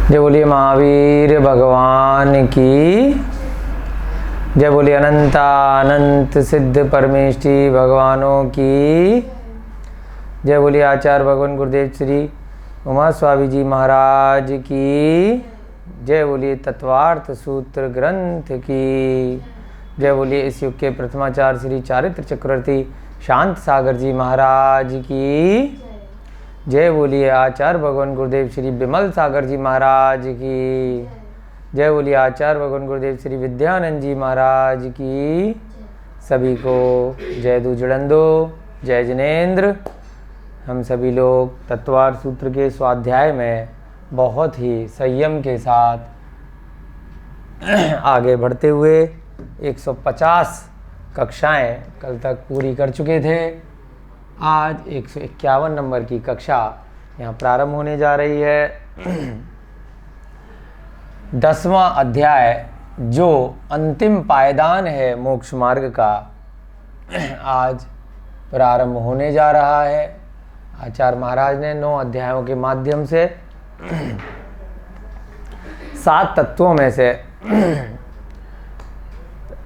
जय बोलिए महावीर भगवान की। जय बोलिए अनंत सिद्ध परमेष्टि भगवानों की। जय बोलिए आचार्य भगवान गुरुदेव श्री उमा स्वामी जी महाराज की। जय बोलिए तत्वार्थ सूत्र ग्रंथ की। जय बोलिए इस युग के प्रथमाचार्य श्री चारित्र चक्रवर्ती शांत सागर जी महाराज की। जय बोलिए आचार्य भगवान गुरुदेव श्री विमल सागर जी महाराज की। जय बोलिए आचार्य भगवान गुरुदेव श्री विद्यानंद जी महाराज की। सभी को जय दुजड़ंदो, जय जिनेन्द्र। हम सभी लोग तत्वार्थ सूत्र के स्वाध्याय में बहुत ही संयम के साथ आगे बढ़ते हुए 150 कक्षाएं कल तक पूरी कर चुके थे। आज 151 नंबर की कक्षा यहाँ प्रारंभ होने जा रही है। 10वां अध्याय जो अंतिम पायदान है मोक्ष मार्ग का, आज प्रारंभ होने जा रहा है। आचार्य महाराज ने 9 अध्यायों के माध्यम से 7 तत्वों में से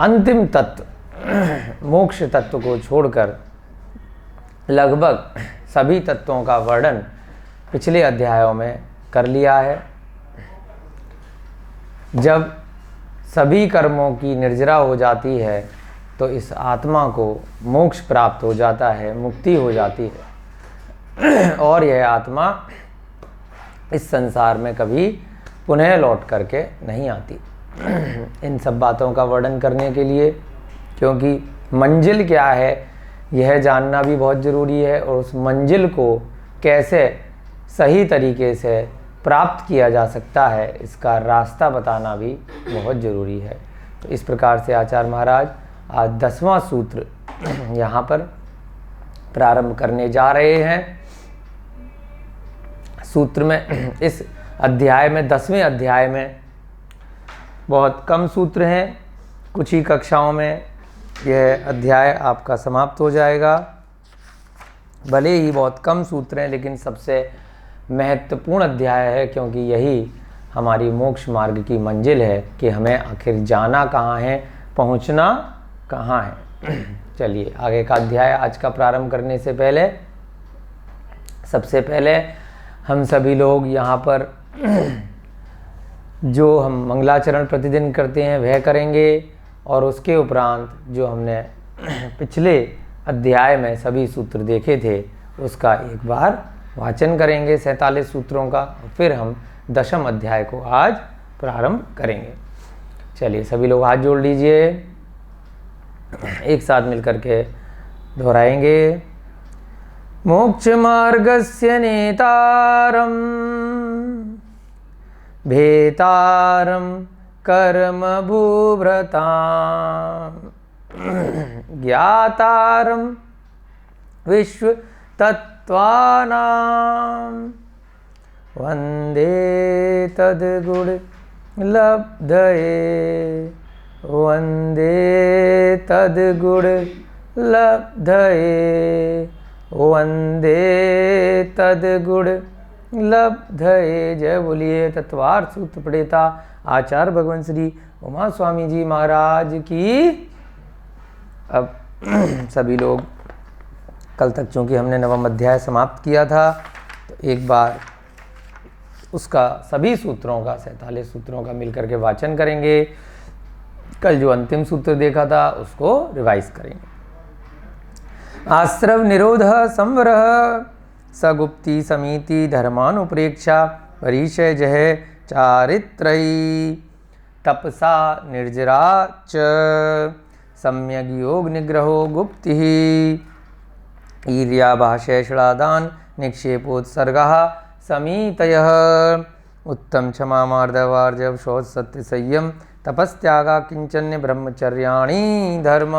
अंतिम तत्व मोक्ष तत्व को छोड़कर लगभग सभी तत्वों का वर्णन पिछले अध्यायों में कर लिया है। जब सभी कर्मों की निर्जरा हो जाती है तो इस आत्मा को मोक्ष प्राप्त हो जाता है, मुक्ति हो जाती है और यह आत्मा इस संसार में कभी पुनः लौट करके नहीं आती। इन सब बातों का वर्णन करने के लिए, क्योंकि मंजिल क्या है यह जानना भी बहुत ज़रूरी है और उस मंजिल को कैसे सही तरीके से प्राप्त किया जा सकता है इसका रास्ता बताना भी बहुत ज़रूरी है। तो इस प्रकार से आचार्य महाराज आज 10वां सूत्र यहाँ पर प्रारंभ करने जा रहे हैं। सूत्र में इस अध्याय में 10वें अध्याय में बहुत कम सूत्र हैं। कुछ ही कक्षाओं में यह अध्याय आपका समाप्त हो जाएगा। भले ही बहुत कम सूत्र हैं लेकिन सबसे महत्वपूर्ण अध्याय है, क्योंकि यही हमारी मोक्ष मार्ग की मंजिल है कि हमें आखिर जाना कहाँ है, पहुँचना कहाँ है। चलिए आगे का अध्याय आज का प्रारंभ करने से पहले सबसे पहले हम सभी लोग यहाँ पर जो हम मंगलाचरण प्रतिदिन करते हैं वह करेंगे और उसके उपरांत जो हमने पिछले अध्याय में सभी सूत्र देखे थे उसका एक बार वाचन करेंगे 47 सूत्रों का। फिर हम 10वें अध्याय को आज प्रारंभ करेंगे। चलिए सभी लोग हाथ जोड़ लीजिए, एक साथ मिलकर के दोहराएंगे। मोक्ष मार्गस्य नेतारम भेतारम कर्म भूभृतां ज्ञातारं विश्व तत्त्वानां वन्दे तद्गुण लब्धये वन्दे तद्गुण लब्धये वन्दे तद्गुण लब्धये। जय बोलिए तत्वार्थ सूत्र प्रणेता आचार्य भगवान श्री उमा स्वामी जी महाराज की। अब सभी लोग कल तक चूँकि हमने 9वां अध्याय समाप्त किया था तो एक बार उसका सभी सूत्रों का 47 सूत्रों का मिलकर के वाचन करेंगे। कल जो अंतिम सूत्र देखा था उसको रिवाइज करेंगे। आश्रव निरोध संवर सगुप्ति समिति धर्मानुप्रेक्षा परिचय जय चारित्रयी तपसा निर्जरा च सम्यग योग निग्रहो गुप्ति ईर्या भाषैषणादान निक्षेपोत्सर्गः समीतयः उत्तम क्षमा मार्दवार्जव शौच सत्य संयम तपस्त्यागा किंचन्य ब्रह्मचर्याणि धर्म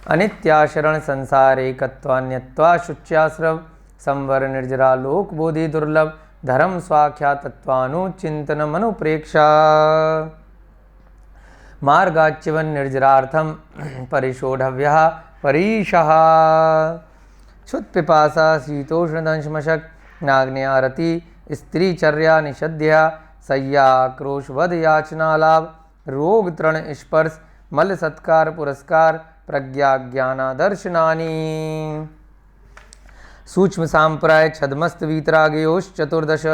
अनित्याशरण संसारे कत्वान्यत्वा शुच्याश्रव संवर निर्जरा लोक बोधि दुर्लभ धर्म स्वाख्या तत्वानुचिंतन मनुप्रेक्षा मार्गाच्यवन निर्जरार्थम परिशोढव्यः परीशः क्षुत्पिपासा शीतोष्णदंशमशक नाग्न्यारति स्त्रीचर्या निषद्या सय्या क्रोशवध याचना लाभ रोग तृण स्पर्श मल सत्कार पुरस्कार प्रज्ञा ज्ञानादर्शनानि सूक्ष्म सांप्राय छदमस्त वीतरागयोश्चतुर्दश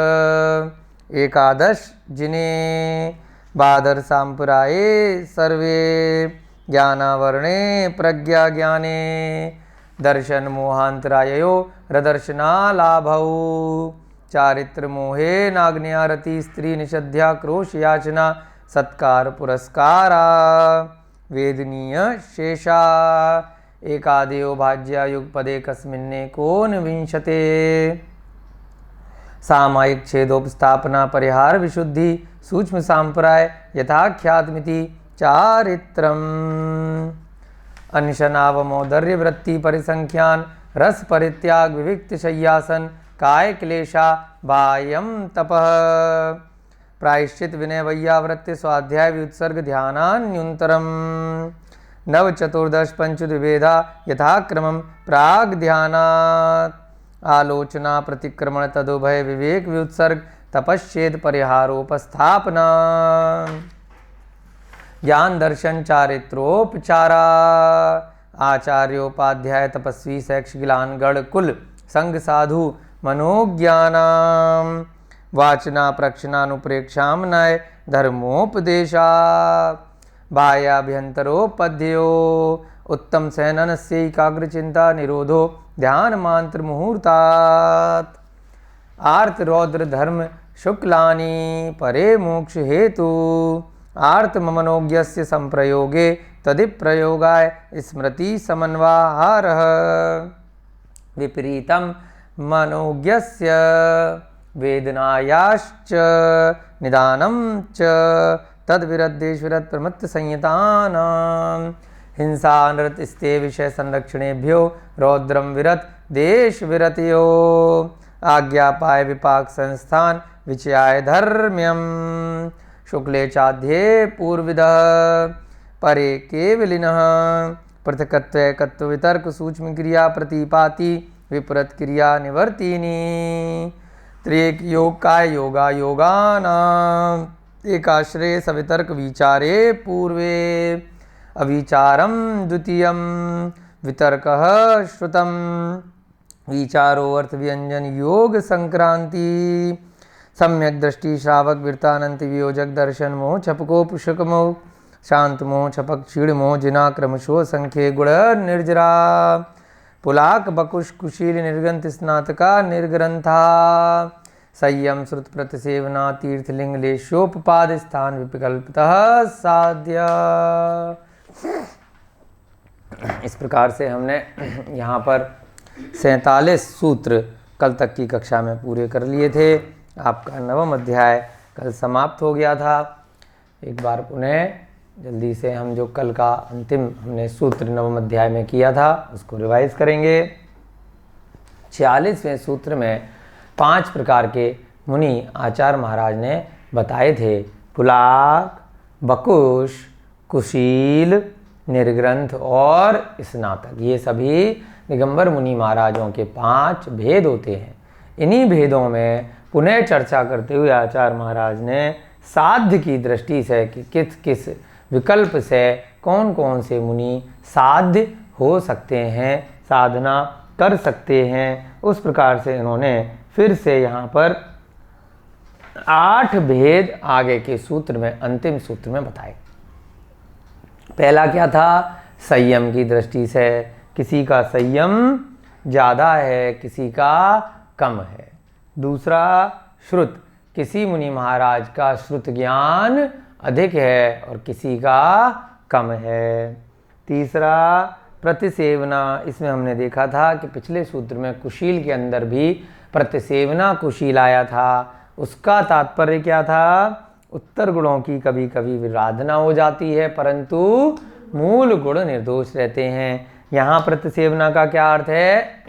एकादश जिन्हें बादर सांप्राये सर्वे ज्ञानावरणे प्रज्ञा ज्ञाने दर्शन मोहांतरायो रदर्शना लाभौ चारित्र मोहे नाग्न्यारति स्त्री निषद्या क्रोश याचना सत्कार पुरस्कारा वेदनीय शेषा एकादेयो भाज्या युगपदे कस्मिन्ने कोन विंशते सामायिक छेदोपस्थापना परिहार विशुद्धि सूक्ष्म सांप्राय यथाख्यातमिति चारित्रम अनशनावमोदर्य वृत्ति परिसंख्यान रस परित्याग विविक्त शय्यासन काय क्लेशा बाह्यम तपः प्रायश्चित विनय वैयावृत्ति स्वाध्याय व्युत्सर्ग ध्यानान्युन्तरम नव चतुर्दश पंचद्विवेदा यथाक्रमं प्राग ध्यानात् आलोचना प्रतिक्रमण तदुभय विवेक व्युत्सर्ग तपश्चेद परिहारोपस्थापना ज्ञान दर्शन चारित्रोपचारा आचार्योपाध्याय तपस्वी शैक्ष गिलान गण कुल संग साधु मनोज्ञानाम वाचना प्रक्षणानुप्रेक्षाम नय धर्मोपदेशा बाह्याभ्यंतरोपद्यो उत्तम सहननस्य एकाग्रचिंता निरोधो ध्यान मांत्र मुहूर्तात् आर्त रौद्र धर्म शुक्लानि परे मोक्ष हेतु आर्त मनोज्ञस्य संप्रयोगे तदिप्रयोगाय स्मृति समन्वाहारः विपरीतम मनोज्ञस्य वेदनायाश्च निदानं च तद्विरद्देशविरत प्रमत्त संयतानां हिंसा नृत स्ते विषय संरक्षणेभ्यो रौद्रम विरत देश विरतयो आज्ञापाय विपाक संस्थान विचयाय धर्म्यम शुक्ले चाध्ये पूर्विदः परे केवलिनः पृथकत्वैकत्व वितर्क सूक्ष्म क्रिया प्रतिपाति विपरीत क्रिया निवर्तिनी त्रिक योग काय योगा योगानाम एकाश्रय सवितर्क विचारे पूर्वे अविचारम द्वितीयम वितर्कः श्रुतम विचारो अर्थ व्यंजन योग संक्रांति सम्यक दृष्टि श्रावक वृत्तानंत वियोजक दर्शन मोह छपको पुष्क मोह शांत मोह छपक क्षीण मोह जिना क्रमशो संख्ये गुण निर्जरा पुलाक बकुश कुशील निर्गंत स्नातका निर्ग्रंथा संयम श्रुत प्रतिसेवना तीर्थलिंग लेशोपपाद स्थान विकल्पतः साध्य। इस प्रकार से हमने यहाँ पर 47 सूत्र कल तक की कक्षा में पूरे कर लिए थे। आपका 9वां अध्याय कल समाप्त हो गया था। एक बार पुनः जल्दी से हम जो कल का अंतिम हमने सूत्र 9वें अध्याय में किया था उसको रिवाइज करेंगे। 46वें सूत्र में 5 प्रकार के मुनि आचार्य महाराज ने बताए थे। पुलाक, बकुश, कुशील, निर्ग्रंथ और स्नातक, ये सभी दिगंबर मुनि महाराजों के 5 भेद होते हैं। इन्हीं भेदों में पुनः चर्चा करते हुए आचार्य महाराज ने साध्य की दृष्टि से कि किस किस विकल्प से कौन कौन से मुनि साध्य हो सकते हैं, साधना कर सकते हैं, उस प्रकार से इन्होंने फिर से यहाँ पर 8 भेद आगे के सूत्र में, अंतिम सूत्र में बताए। पहला क्या था? संयम की दृष्टि से किसी का संयम ज़्यादा है, किसी का कम है। दूसरा श्रुत, किसी मुनि महाराज का श्रुत ज्ञान अधिक है और किसी का कम है। तीसरा प्रतिसेवना, इसमें हमने देखा था कि पिछले सूत्र में कुशील के अंदर भी प्रतिसेवना कुशील आया था। उसका तात्पर्य क्या था? उत्तर गुणों की कभी कभी विराधना हो जाती है परंतु मूल गुण निर्दोष रहते हैं। यहाँ प्रतिसेवना का क्या अर्थ है?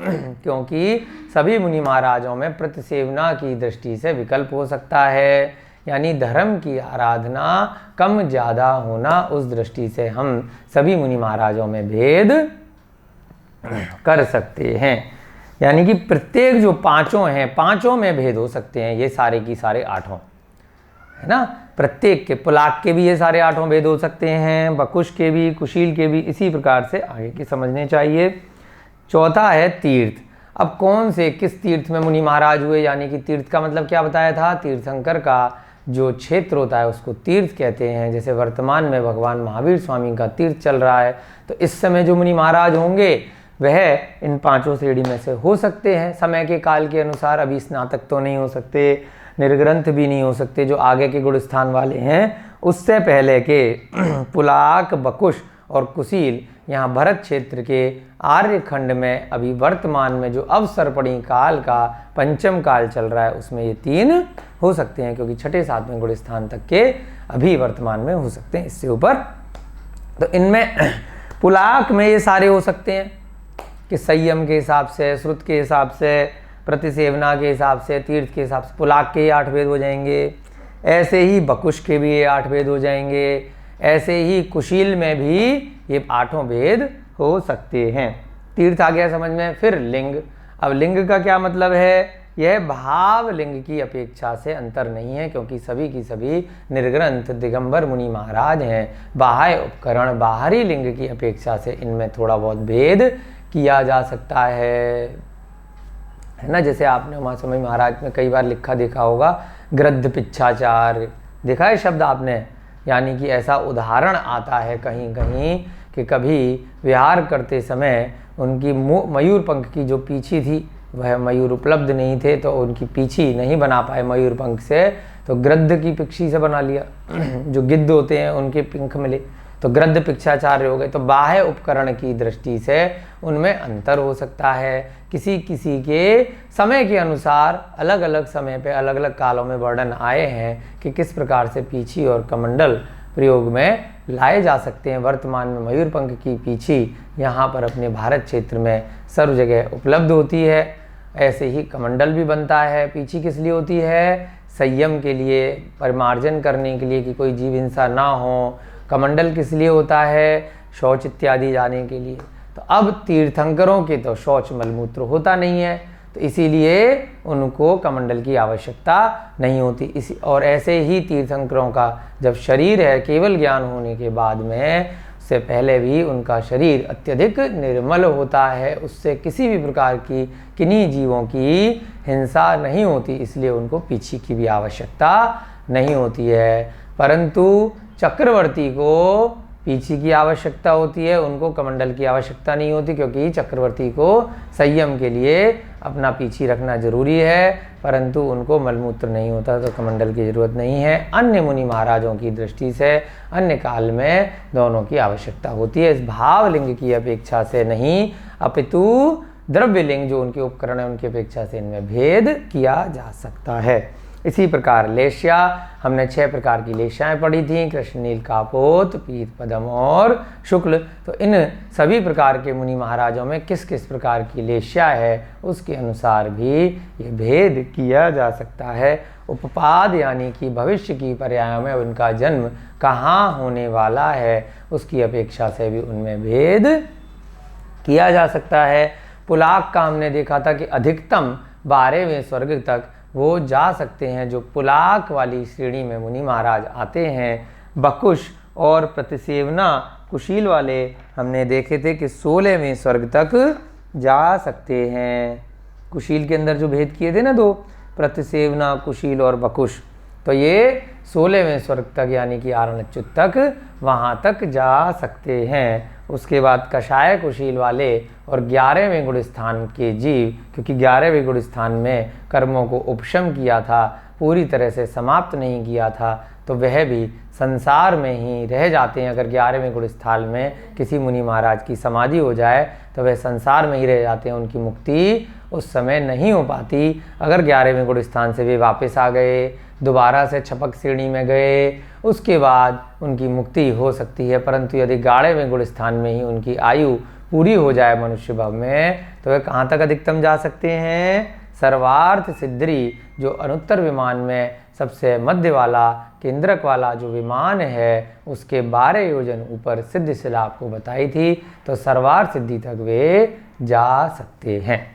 क्योंकि सभी मुनि महाराजों में प्रतिसेवना की दृष्टि से विकल्प हो सकता है, यानी धर्म की आराधना कम ज़्यादा होना, उस दृष्टि से हम सभी मुनि महाराजों में भेद कर सकते हैं। यानी कि प्रत्येक जो पांचों हैं, पांचों में भेद हो सकते हैं, ये सारे की सारे आठों, है ना। प्रत्येक के, पुलाक के भी ये सारे आठों भेद हो सकते हैं, बकुश के भी, कुशील के भी, इसी प्रकार से आगे की समझने चाहिए। चौथा है तीर्थ। अब कौन से, किस तीर्थ में मुनि महाराज हुए, यानी कि तीर्थ का मतलब क्या बताया था, तीर्थंकर का जो क्षेत्र होता है उसको तीर्थ कहते हैं। जैसे वर्तमान में भगवान महावीर स्वामी का तीर्थ चल रहा है, तो इस समय जो मुनि महाराज होंगे वह इन पांचों श्रेणी में से हो सकते हैं। समय के काल के अनुसार अभी स्नातक तो नहीं हो सकते, निर्ग्रंथ भी नहीं हो सकते, जो आगे के गुण स्थान वाले हैं। उससे पहले के पुलाक, बकुश और कुशील यहाँ भरत क्षेत्र के आर्यखंड में अभी वर्तमान में जो अवसर्पणी काल का पंचम काल चल रहा है उसमें ये तीन हो सकते हैं, क्योंकि छठे सातवें गुण स्थान तक के अभी वर्तमान में हो सकते हैं, इससे ऊपर। तो इनमें पुलाक में ये सारे हो सकते हैं कि संयम के हिसाब से, श्रुत के हिसाब से, प्रतिसेवना के हिसाब से, तीर्थ के हिसाब से पुलाक के 8 भेद हो जाएंगे। ऐसे ही बकुश के भी ये 8 भेद हो जाएंगे। ऐसे ही कुशील में भी ये 8 भेद हो सकते हैं। तीर्थ आ गया समझ में। फिर लिंग। अब लिंग का क्या मतलब है, यह भाव लिंग की अपेक्षा से अंतर नहीं है, क्योंकि सभी की सभी निर्ग्रंथ दिगंबर मुनि महाराज हैं। बाह्य उपकरण, बाहरी लिंग की अपेक्षा से इनमें थोड़ा बहुत भेद किया जा सकता है ना। जैसे आपने उमासमय महाराज में कई बार लिखा देखा होगा, गृद्ध पिच्छाचार, देखा है शब्द आपने, यानी कि ऐसा उदाहरण आता है कहीं कहीं कि कभी विहार करते समय उनकी मयूर पंख की जो पीछी थी वह मयूर उपलब्ध नहीं थे, तो उनकी पीछी नहीं बना पाए मयूर पंख से, तो गृद्ध की पिक्षी से बना लिया। जो गिद्ध होते हैं उनके पंख मिले, तो गृद्ध पिक्षाचार्य हो गए। तो बाह्य उपकरण की दृष्टि से उनमें अंतर हो सकता है। किसी किसी के समय के अनुसार अलग अलग समय पे अलग अलग कालों में वर्णन आए हैं कि किस प्रकार से पीछी और कमंडल प्रयोग में लाए जा सकते हैं। वर्तमान में मयूर पंख की पीछी यहाँ पर अपने भारत क्षेत्र में सर्व जगह उपलब्ध होती है। ऐसे ही कमंडल भी बनता है। पीछी किस लिए होती है, संयम के लिए, परिमार्जन करने के लिए कि कोई जीव हिंसा ना हो। कमंडल किस लिए होता है, शौच इत्यादि जाने के लिए। तो अब तीर्थंकरों के तो शौच मलमूत्र होता नहीं है, तो इसीलिए उनको कमंडल की आवश्यकता नहीं होती। इसी और ऐसे ही तीर्थंकरों का जब शरीर है केवल ज्ञान होने के बाद में, उससे पहले भी उनका शरीर अत्यधिक निर्मल होता है, उससे किसी भी प्रकार की किन्हीं जीवों की हिंसा नहीं होती, इसलिए उनको पीछी की भी आवश्यकता नहीं होती है। परंतु चक्रवर्ती को पीछी की आवश्यकता होती है, उनको कमंडल की आवश्यकता नहीं होती, क्योंकि चक्रवर्ती को संयम के लिए अपना पीछी रखना जरूरी है, परंतु उनको मलमूत्र नहीं होता, तो कमंडल की जरूरत नहीं है। अन्य मुनि महाराजों की दृष्टि से अन्य काल में दोनों की आवश्यकता होती है, इस भावलिंग की अपेक्षा से नहीं, अपितु द्रव्यलिंग जो उनके उपकरण है उनकी अपेक्षा से इनमें भेद किया जा सकता है। इसी प्रकार लेश्या, हमने 6 प्रकार की लेश्याएँ पढ़ी थी, कृष्ण नील कापोत, पीत पदम और शुक्ल। तो इन सभी प्रकार के मुनि महाराजों में किस किस प्रकार की लेश्या है उसके अनुसार भी ये भेद किया जा सकता है। उपपाद यानी कि भविष्य की पर्यायों में उनका जन्म कहाँ होने वाला है उसकी अपेक्षा से भी उनमें भेद किया जा सकता है। पुलाक का हमने देखा था कि अधिकतम 12वें स्वर्ग तक वो जा सकते हैं, जो पुलाक वाली श्रेणी में मुनि महाराज आते हैं। बकुश और प्रतिसेवना कुशील वाले हमने देखे थे कि 16वें स्वर्ग तक जा सकते हैं। कुशील के अंदर जो भेद किए थे ना 2, प्रतिसेवना, कुशील और बकुश, तो ये 16वें स्वर्ग तक यानी कि आरणच्युत तक वहाँ तक जा सकते हैं। उसके बाद कषाय कुशील वाले और 11वें गुण स्थान के जीव, क्योंकि 11वें गुण स्थान में कर्मों को उपशम किया था, पूरी तरह से समाप्त नहीं किया था, तो वह भी संसार में ही रह जाते हैं। अगर 11वें गुण स्थान में किसी मुनि महाराज की समाधि हो जाए तो वह संसार में ही रह जाते हैं, उनकी मुक्ति उस समय नहीं हो पाती। अगर 11वें गुण स्थान से वे वापस आ गए, दोबारा से छपक श्रेणी में गए, उसके बाद उनकी मुक्ति हो सकती है। परंतु यदि 11वें गुण स्थान में ही उनकी आयु पूरी हो जाए मनुष्य भाव में, तो वे कहाँ तक अधिकतम जा सकते हैं, सर्वार्थ सिद्धि, जो अनुत्तर विमान में सबसे मध्य वाला केंद्रक वाला जो विमान है उसके 12 योजन ऊपर सिद्ध शिला आपको बताई थी, तो सर्वार्थ सिद्धि तक वे जा सकते हैं।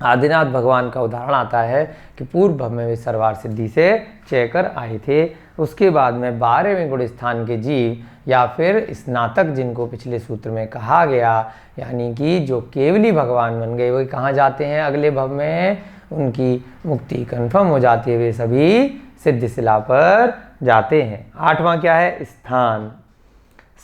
आदिनाथ भगवान का उदाहरण आता है कि पूर्व भव में वे सर्वार सिद्धि से चयकर आए थे। उसके बाद में 12वें गुण स्थान के जीव या फिर स्नातक, जिनको पिछले सूत्र में कहा गया, यानी कि जो केवली भगवान बन गए, वो कहाँ जाते हैं अगले भव में, उनकी मुक्ति कन्फर्म हो जाती है, वे सभी सिद्धिशिला पर जाते हैं। 8वां क्या है? स्थान।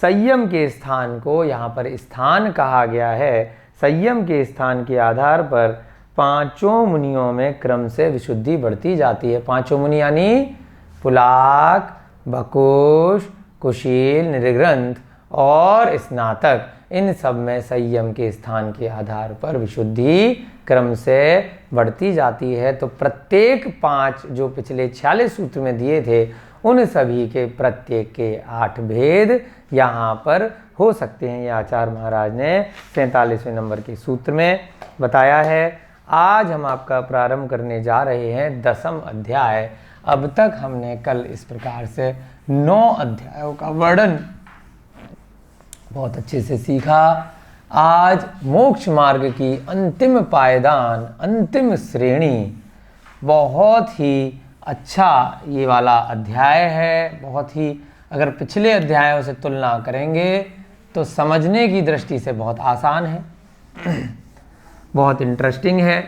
संयम के स्थान को यहाँ पर स्थान कहा गया है। संयम के स्थान के आधार पर पांचों मुनियों में क्रम से विशुद्धि बढ़ती जाती है। पांचों मुनि यानी पुलाक, बकुश, कुशील, निर्ग्रंथ और स्नातक, इन सब में संयम के स्थान के आधार पर विशुद्धि क्रम से बढ़ती जाती है। तो प्रत्येक 5 जो पिछले 46 सूत्र में दिए थे, उन सभी के प्रत्येक के 8 भेद यहाँ पर हो सकते हैं। ये आचार्य महाराज ने 47वें नंबर के सूत्र में बताया है। आज हम आपका प्रारंभ करने जा रहे हैं 10वां अध्याय। अब तक हमने कल इस प्रकार से 9 अध्यायों का वर्णन बहुत अच्छे से सीखा। आज मोक्ष मार्ग की अंतिम पायदान, अंतिम श्रेणी, बहुत ही अच्छा ये वाला अध्याय है। बहुत ही, अगर पिछले अध्यायों से तुलना करेंगे तो समझने की दृष्टि से बहुत आसान है, बहुत इंटरेस्टिंग है।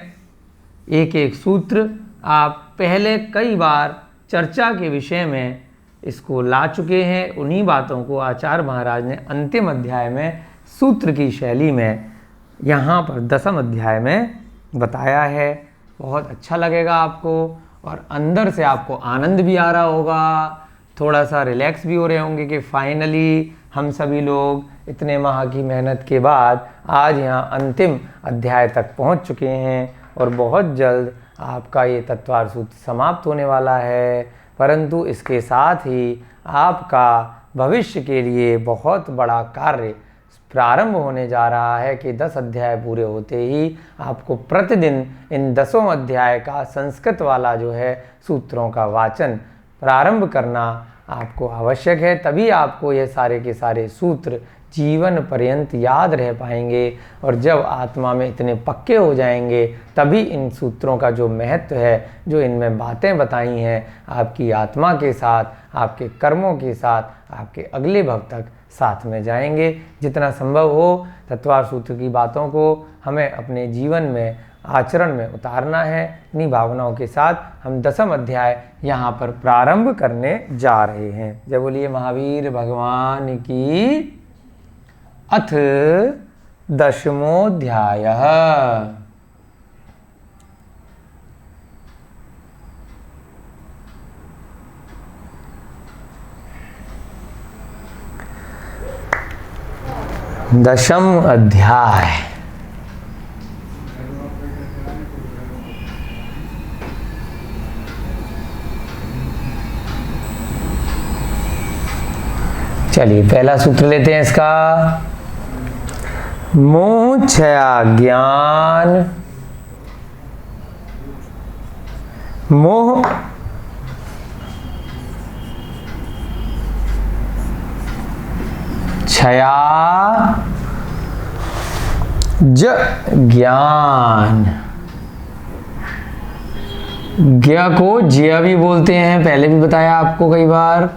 एक एक सूत्र आप पहले कई बार चर्चा के विषय में इसको ला चुके हैं। उन्हीं बातों को आचार्य महाराज ने अंतिम अध्याय में सूत्र की शैली में यहाँ पर 10वें अध्याय में बताया है। बहुत अच्छा लगेगा आपको और अंदर से आपको आनंद भी आ रहा होगा, थोड़ा सा रिलैक्स भी हो रहे होंगे कि फाइनली हम सभी लोग इतने माह की मेहनत के बाद आज यहाँ अंतिम अध्याय तक पहुँच चुके हैं और बहुत जल्द आपका ये तत्वार सूत्र समाप्त होने वाला है। परंतु इसके साथ ही आपका भविष्य के लिए बहुत बड़ा कार्य प्रारंभ होने जा रहा है कि 10 अध्याय पूरे होते ही आपको प्रतिदिन इन 10वें अध्याय का संस्कृत वाला जो है सूत्रों का वाचन प्रारंभ करना आपको आवश्यक है। तभी आपको ये सारे के सारे सूत्र जीवन पर्यंत याद रह पाएंगे और जब आत्मा में इतने पक्के हो जाएंगे तभी इन सूत्रों का जो महत्व है, जो इनमें बातें बताई हैं, आपकी आत्मा के साथ, आपके कर्मों के साथ, आपके अगले भव तक साथ में जाएंगे। जितना संभव हो तत्वार सूत्र की बातों को हमें अपने जीवन में आचरण में उतारना है। इन्हीं भावनाओं के साथ हम 10वां अध्याय यहाँ पर प्रारंभ करने जा रहे हैं। जय बोलिए महावीर भगवान की। अथ 10मोऽध्याय। दशम अध्याय। चलिए पहला सूत्र लेते हैं इसका। मोह छया ज्ञान, मोह छया ज ज्ञान। ज्ञ को ज्य भी बोलते हैं, पहले भी बताया आपको कई बार।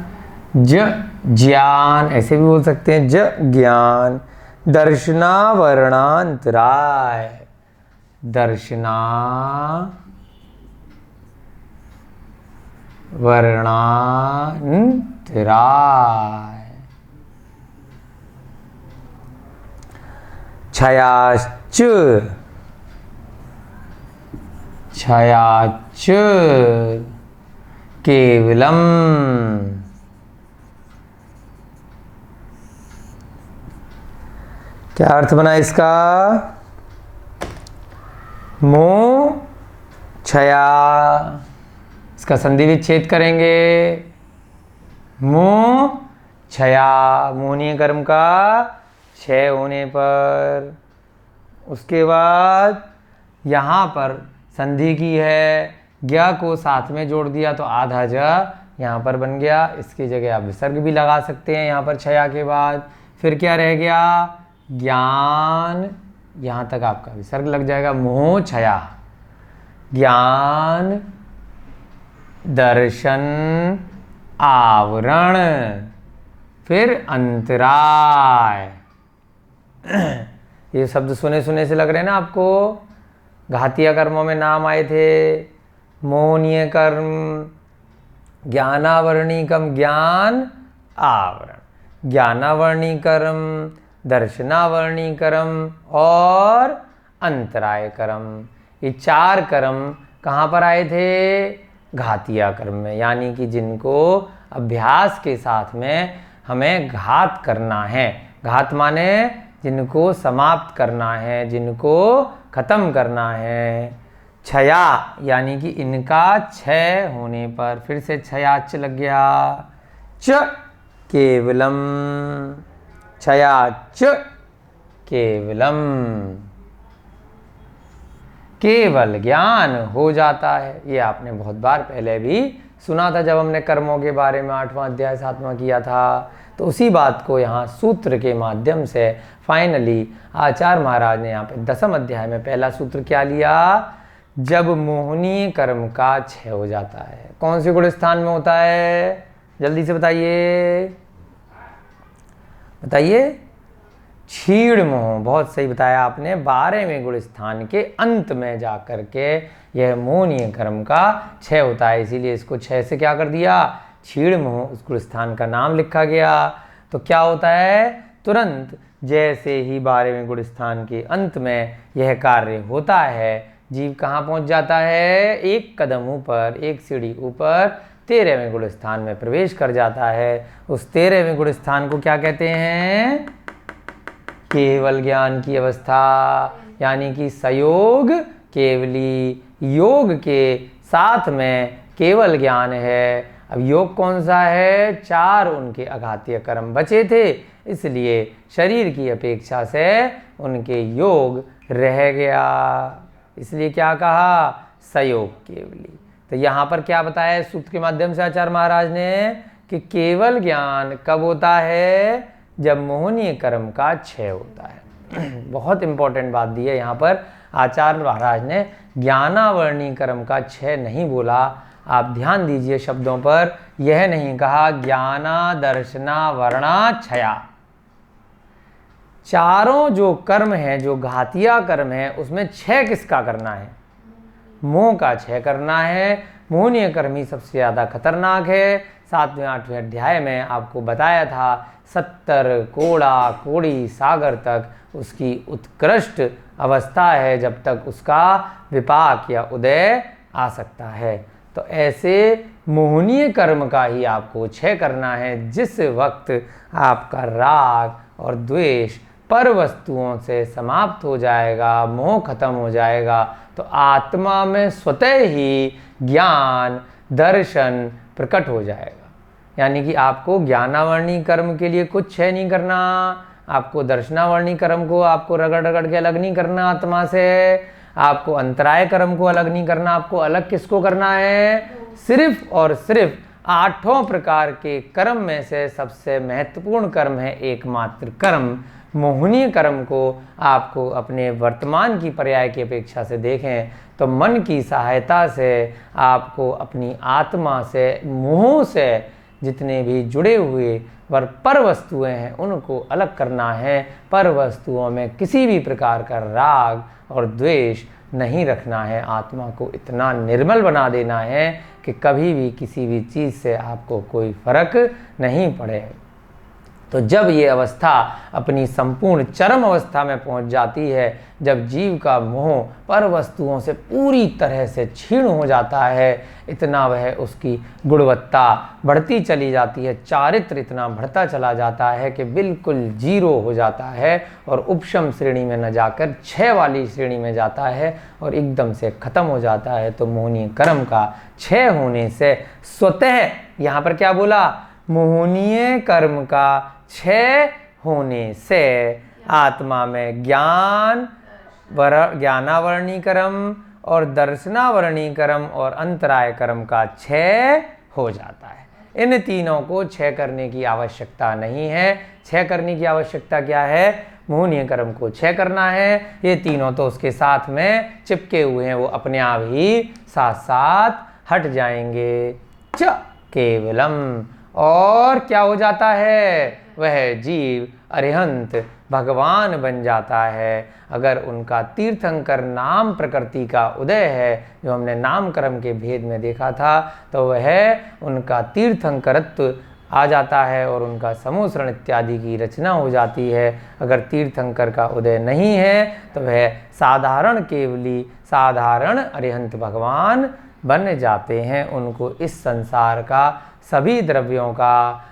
ज ज्ञान ऐसे भी बोल सकते हैं, ज ज्ञान। दर्शना वर्णांतराय, दर्शना वर्णांतराय। छयाच, छयाच केवलम। क्या अर्थ बना इसका? मोह छया, इसका संधि विच्छेद करेंगे। मोह छया, मोहनीय कर्म का क्षय होने पर। उसके बाद यहाँ पर संधि की है, ज्ञ को साथ में जोड़ दिया तो आधा ज यहाँ पर बन गया। इसकी जगह आप विसर्ग भी लगा सकते हैं यहाँ पर छया के बाद। फिर क्या रह गया? ज्ञान, यहाँ तक आपका विसर्ग लग जाएगा। मोह छया, ज्ञान, दर्शन, आवरण, फिर अंतराय। ये शब्द सुने सुने से लग रहे हैं ना आपको? घातीय कर्मों में नाम आए थे, मोहनीय कर्म, ज्ञानावरणी कर्म, ज्ञान आवरण, ज्ञानावरणी कर्म, दर्शनावरणी कर्म और अंतराय कर्म। ये 4 कर्म कहाँ पर आए थे? घातीय कर्म में, यानी कि जिनको अभ्यास के साथ में हमें घात करना है। घात माने जिनको समाप्त करना है, जिनको खत्म करना है। क्षया यानी कि इनका क्षय होने पर, फिर से क्षयाच लग गया, च केवलम, क्षयाच केवलम, केवल ज्ञान हो जाता है। ये आपने बहुत बार पहले भी सुना था जब हमने कर्मों के बारे में 8वां अध्याय 7वां किया था। तो उसी बात को यहाँ सूत्र के माध्यम से फाइनली आचार्य महाराज ने यहाँ पे 10वें अध्याय में पहला सूत्र क्या लिया? जब मोहनीय कर्म का क्षय हो जाता है। कौन से गुण स्थान में होता है? जल्दी से बताइए, बताइए। क्षीण मोह, बहुत सही बताया आपने। 12वें गुण स्थान के अंत में जाकर के यह मोहनीय कर्म का क्षय होता है, इसीलिए इसको क्षय से क्या कर दिया? क्षीण मोह, उस गुण स्थान का नाम लिखा गया। तो क्या होता है? तुरंत जैसे ही 12वें गुण स्थान के अंत में यह कार्य होता है, जीव कहाँ पहुँच जाता है? एक कदम ऊपर, एक सीढ़ी ऊपर 13वें गुण स्थान में प्रवेश कर जाता है। उस 13वें गुण स्थान को क्या कहते हैं? केवल ज्ञान की अवस्था, यानी कि सयोग केवली, योग के साथ में केवल ज्ञान है। अब योग कौन सा है? 4 उनके अघातीय कर्म बचे थे, इसलिए शरीर की अपेक्षा से उनके योग रह गया, इसलिए क्या कहा? सयोग केवली। तो यहाँ पर क्या बताया सूत्र के माध्यम से आचार्य महाराज ने कि केवल ज्ञान कब होता है? जब मोहनीय कर्म का क्षय होता है। बहुत इंपॉर्टेंट बात दी है यहाँ पर आचार्य महाराज ने। ज्ञानावरणी कर्म का क्षय नहीं बोला, आप ध्यान दीजिए शब्दों पर। यह नहीं कहा ज्ञाना दर्शना वर्णा क्षया। चारों जो कर्म हैं, जो घातीय कर्म है, उसमें क्षय किसका करना है? मोह का क्षय करना है। मोहनीय कर्म ही सबसे ज़्यादा खतरनाक है। 7वें 8वें अध्याय में आपको बताया था 70 कोड़ा कोड़ी सागर तक उसकी उत्कृष्ट अवस्था है, जब तक उसका विपाक या उदय आ सकता है। तो ऐसे मोहनीय कर्म का ही आपको क्षय करना है। जिस वक्त आपका राग और द्वेष पर वस्तुओं से समाप्त हो जाएगा, मोह खत्म हो जाएगा, तो आत्मा में स्वतः ही ज्ञान दर्शन प्रकट हो जाएगा। यानी कि आपको ज्ञानावरणी कर्म के लिए कुछ क्षय नहीं करना, आपको दर्शनावरणी कर्म को आपको रगड़ रगड़ के अलग नहीं करना आत्मा से, आपको अंतराय कर्म को अलग नहीं करना। आपको अलग किसको करना है? सिर्फ और सिर्फ 8 प्रकार के कर्म में से सबसे महत्वपूर्ण कर्म है एकमात्र कर्म मोहनीय कर्म को आपको अपने वर्तमान की पर्याय की अपेक्षा से देखें तो मन की सहायता से आपको अपनी आत्मा से, मोह से जितने भी जुड़े हुए पर वस्तुएं हैं उनको अलग करना है। पर वस्तुओं में किसी भी प्रकार का राग और द्वेष नहीं रखना है। आत्मा को इतना निर्मल बना देना है कि कभी भी किसी भी चीज़ से आपको कोई फर्क नहीं पड़े। तो जब ये अवस्था अपनी संपूर्ण चरम अवस्था में पहुंच जाती है, जब जीव का मोह पर वस्तुओं से पूरी तरह से क्षीण हो जाता है, इतना वह उसकी गुणवत्ता बढ़ती चली जाती है, चारित्र इतना बढ़ता चला जाता है कि बिल्कुल जीरो हो जाता है और उपशम श्रेणी में न जाकर 6 वाली श्रेणी में जाता है और एकदम से खत्म हो जाता है। तो मोहनीय कर्म का क्षय होने से स्वतः, यहाँ पर क्या बोला? मोहनीय कर्म का क्षय होने से आत्मा में ज्ञानावरणी कर्म और दर्शनावरणी कर्म और अंतराय कर्म का क्षय हो जाता है। इन तीनों को क्षय करने की आवश्यकता नहीं है। क्षय करने की आवश्यकता क्या है? मोहनीय कर्म को क्षय करना है। ये तीनों तो उसके साथ में चिपके हुए हैं, वो अपने आप ही साथ साथ हट जाएंगे। च केवलम, और क्या हो जाता है? वह जीव अरिहंत भगवान बन जाता है। अगर उनका तीर्थंकर नाम प्रकृति का उदय है, जो हमने नाम कर्म के भेद में देखा था, तो वह उनका तीर्थंकरत्व आ जाता है और उनका समूसरण इत्यादि की रचना हो जाती है। अगर तीर्थंकर का उदय नहीं है तो वह साधारण केवली साधारण अरिहंत भगवान बन जाते हैं। उनको इस संसार का सभी द्रव्यों का,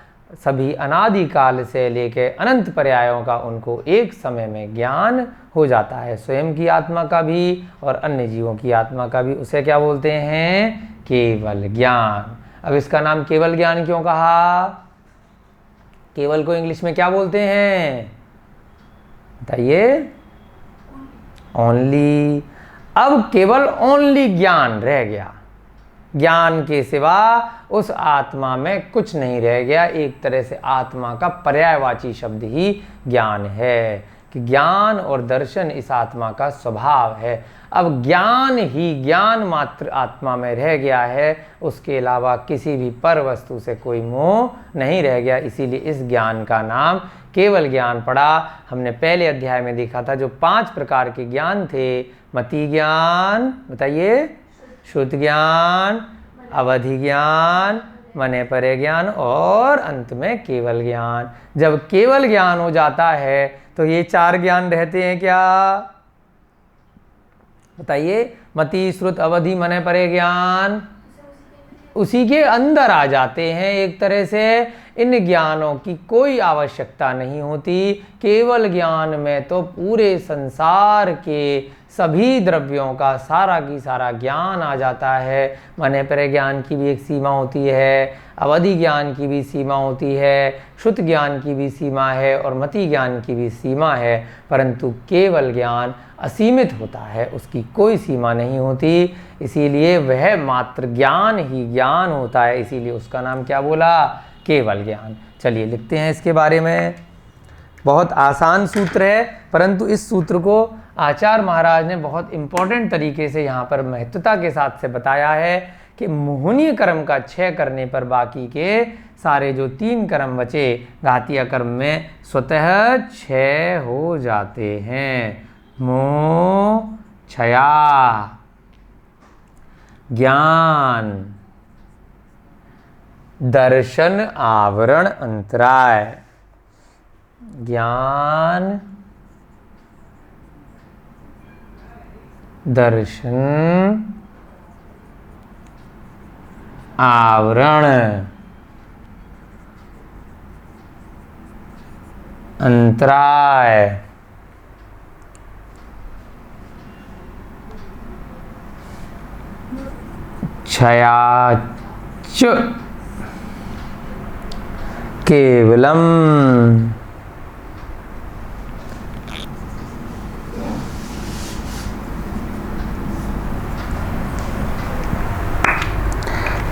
सभी अनादिकाल से लेके अनंत पर्यायों का उनको एक समय में ज्ञान हो जाता है। स्वयं की आत्मा का भी और अन्य जीवों की आत्मा का भी। उसे क्या बोलते हैं? केवल ज्ञान। अब इसका नाम केवल ज्ञान क्यों कहा? केवल को इंग्लिश में क्या बोलते हैं? बताइए। ओनली। अब केवल ओनली ज्ञान रह गया। ज्ञान के सिवा उस आत्मा में कुछ नहीं रह गया। एक तरह से आत्मा का पर्यायवाची शब्द ही ज्ञान है, कि ज्ञान और दर्शन इस आत्मा का स्वभाव है। अब ज्ञान ही ज्ञान मात्र आत्मा में रह गया है, उसके अलावा किसी भी पर वस्तु से कोई मोह नहीं रह गया। इसीलिए इस ज्ञान का नाम केवल ज्ञान पड़ा। हमने पहले अध्याय में देखा था जो 5 प्रकार के ज्ञान थे। मति ज्ञान, बताइए, शुद्ध ज्ञान, अवधि ज्ञान, मने परे ज्ञान और अंत में केवल ज्ञान। जब केवल ज्ञान हो जाता है तो ये 4 ज्ञान रहते हैं क्या? बताइए। मति, श्रुत, अवधि, मने परे ज्ञान उसी के अंदर आ जाते हैं। एक तरह से इन ज्ञानों की कोई आवश्यकता नहीं होती। केवल ज्ञान में तो पूरे संसार के सभी द्रव्यों का सारा की सारा ज्ञान आ जाता है। मने परे ज्ञान की भी एक सीमा होती है, अवधि ज्ञान की भी सीमा होती है, शुद्ध ज्ञान की भी सीमा है और मति ज्ञान की भी सीमा है। परंतु केवल ज्ञान असीमित होता है, उसकी कोई सीमा नहीं होती। इसीलिए वह मात्र ज्ञान ही ज्ञान होता है। इसीलिए उसका नाम क्या बोला? केवल ज्ञान। चलिए लिखते हैं इसके बारे में। बहुत आसान सूत्र है, परंतु इस सूत्र को आचार्य महाराज ने बहुत इंपॉर्टेंट तरीके से यहाँ पर महत्वता के साथ से बताया है कि मोहनीय कर्म का क्षय करने पर बाकी के सारे जो 3 कर्म बचे घातीय कर्म में स्वतः क्षय हो जाते हैं। मोह क्षया, ज्ञान, दर्शन आवरण अंतराय, ज्ञान, दर्शन आवरण अंतराय, क्षयाच केवलम।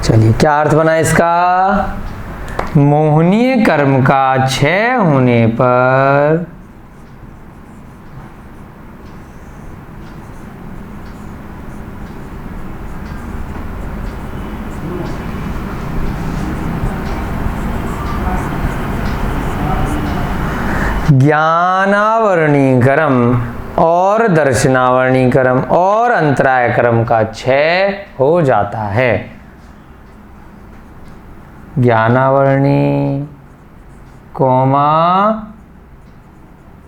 चलिए क्या अर्थ बना इसका? मोहनीय कर्म का क्षय होने पर ज्ञानावरणी कर्म और दर्शनावरणी कर्म और अंतराय कर्म का क्षय हो जाता है। ज्ञानावरणी कोमा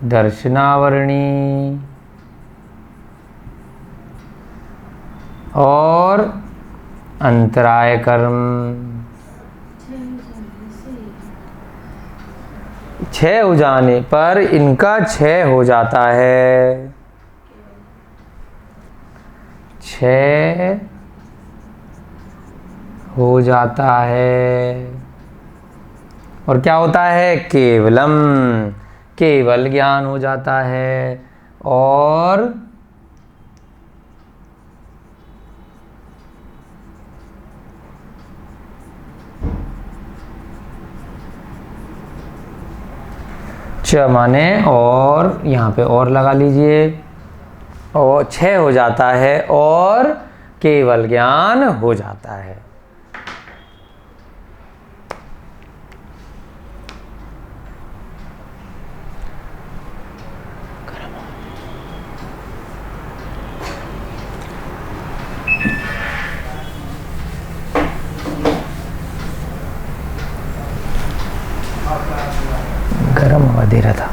दर्शनावरणी और अंतराय कर्म क्षय हो जाने पर इनका क्षय हो जाता है। क्षय हो जाता है और क्या होता है? केवलम, केवल ज्ञान हो जाता है। और च माने और, यहाँ पे और लगा लीजिए, और क्षय हो जाता है और केवल ज्ञान हो जाता है। गर्म हवा दे रहा था।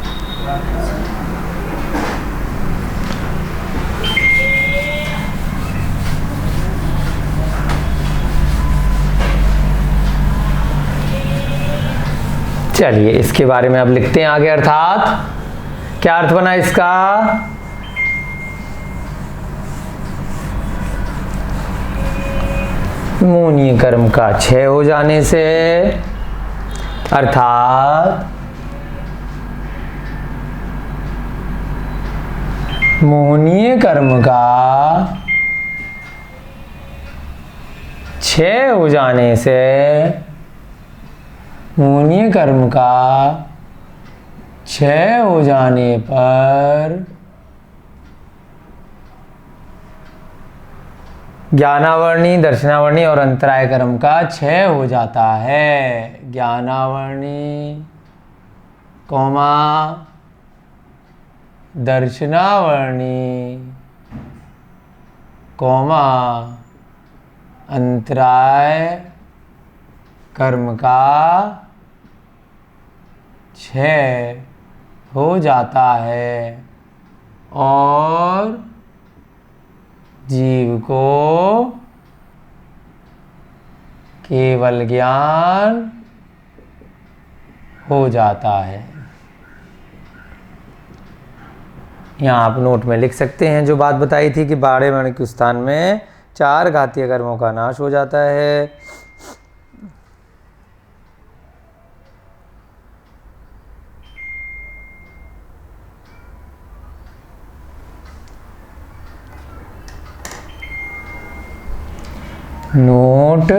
चलिए इसके बारे में अब लिखते हैं आगे। अर्थात क्या अर्थ बना इसका? मोहनीय कर्म का क्षय हो जाने से, अर्थात मोहनीय कर्म का क्षय हो जाने से, मोहनीय कर्म का क्षय हो जाने पर ज्ञानावर्णी, दर्शनावर्णी और अंतराय कर्म का क्षय हो जाता है। ज्ञानावर्णी कौमा दर्शनावर्णी कौमा अंतराय कर्म का क्षय हो जाता है और जीव को केवल ज्ञान हो जाता है। यहाँ आप नोट में लिख सकते हैं जो बात बताई थी कि 12 वर्ण के स्थान में 4 घातीय कर्मों का नाश हो जाता है। नोट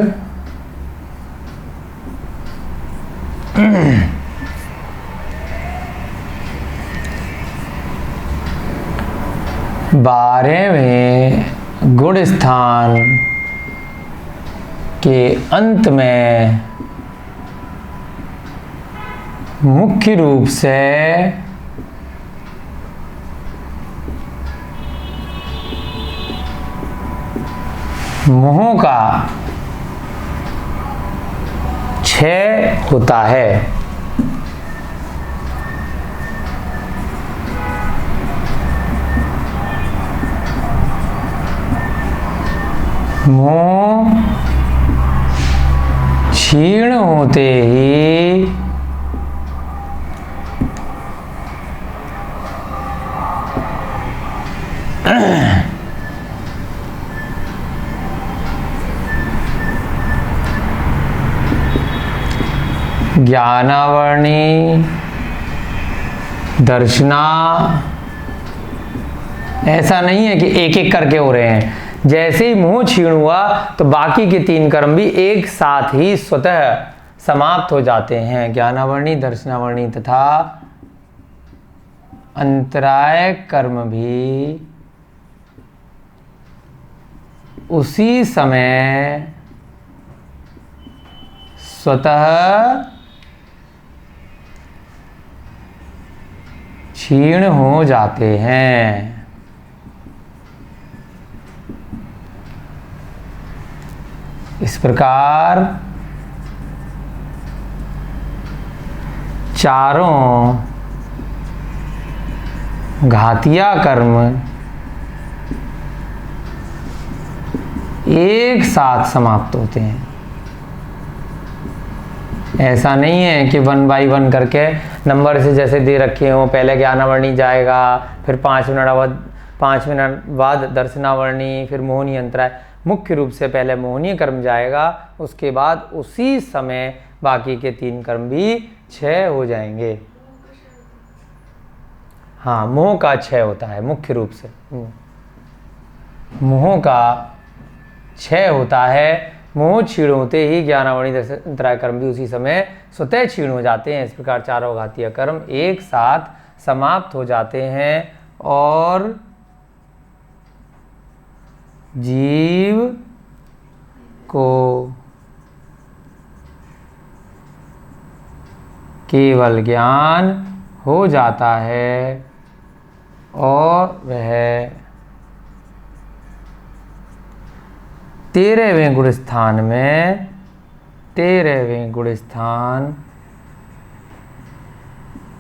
12वें गुण स्थान के अंत में मुख्य रूप से मोह का क्षय होता है। मोह क्षीण होते ही ज्ञानावर्णी, दर्शना, ऐसा नहीं है कि एक एक करके हो रहे हैं। जैसे ही मोह क्षीण हुआ तो बाकी के 3 कर्म भी एक साथ ही स्वतः समाप्त हो जाते हैं। ज्ञानावर्णी, दर्शनावर्णी तथा अंतराय कर्म भी उसी समय स्वतः क्षीण हो जाते हैं। इस प्रकार चारों घातिया कर्म एक साथ समाप्त होते हैं। ऐसा नहीं है कि 1 बाई 1 करके नंबर से जैसे दे रखे हो, पहले ज्ञानावर्णी जाएगा, फिर 5 मिनट बाद दर्शनावर्णी, फिर मोहनीय अंतराय। मुख्य रूप से पहले मोहनीय कर्म जाएगा, उसके बाद उसी समय बाकी के 3 कर्म भी क्षय हो जाएंगे। हाँ, मोह का क्षय होता है मुख्य रूप से। मोह का क्षय होता है मोह क्षीण होते ही ज्ञानावरणी अंतराय कर्म भी उसी समय स्वतः क्षीण हो जाते हैं। इस प्रकार चारों घातीय कर्म एक साथ समाप्त हो जाते हैं और जीव को केवल ज्ञान हो जाता है और वह 13वें गुण स्थान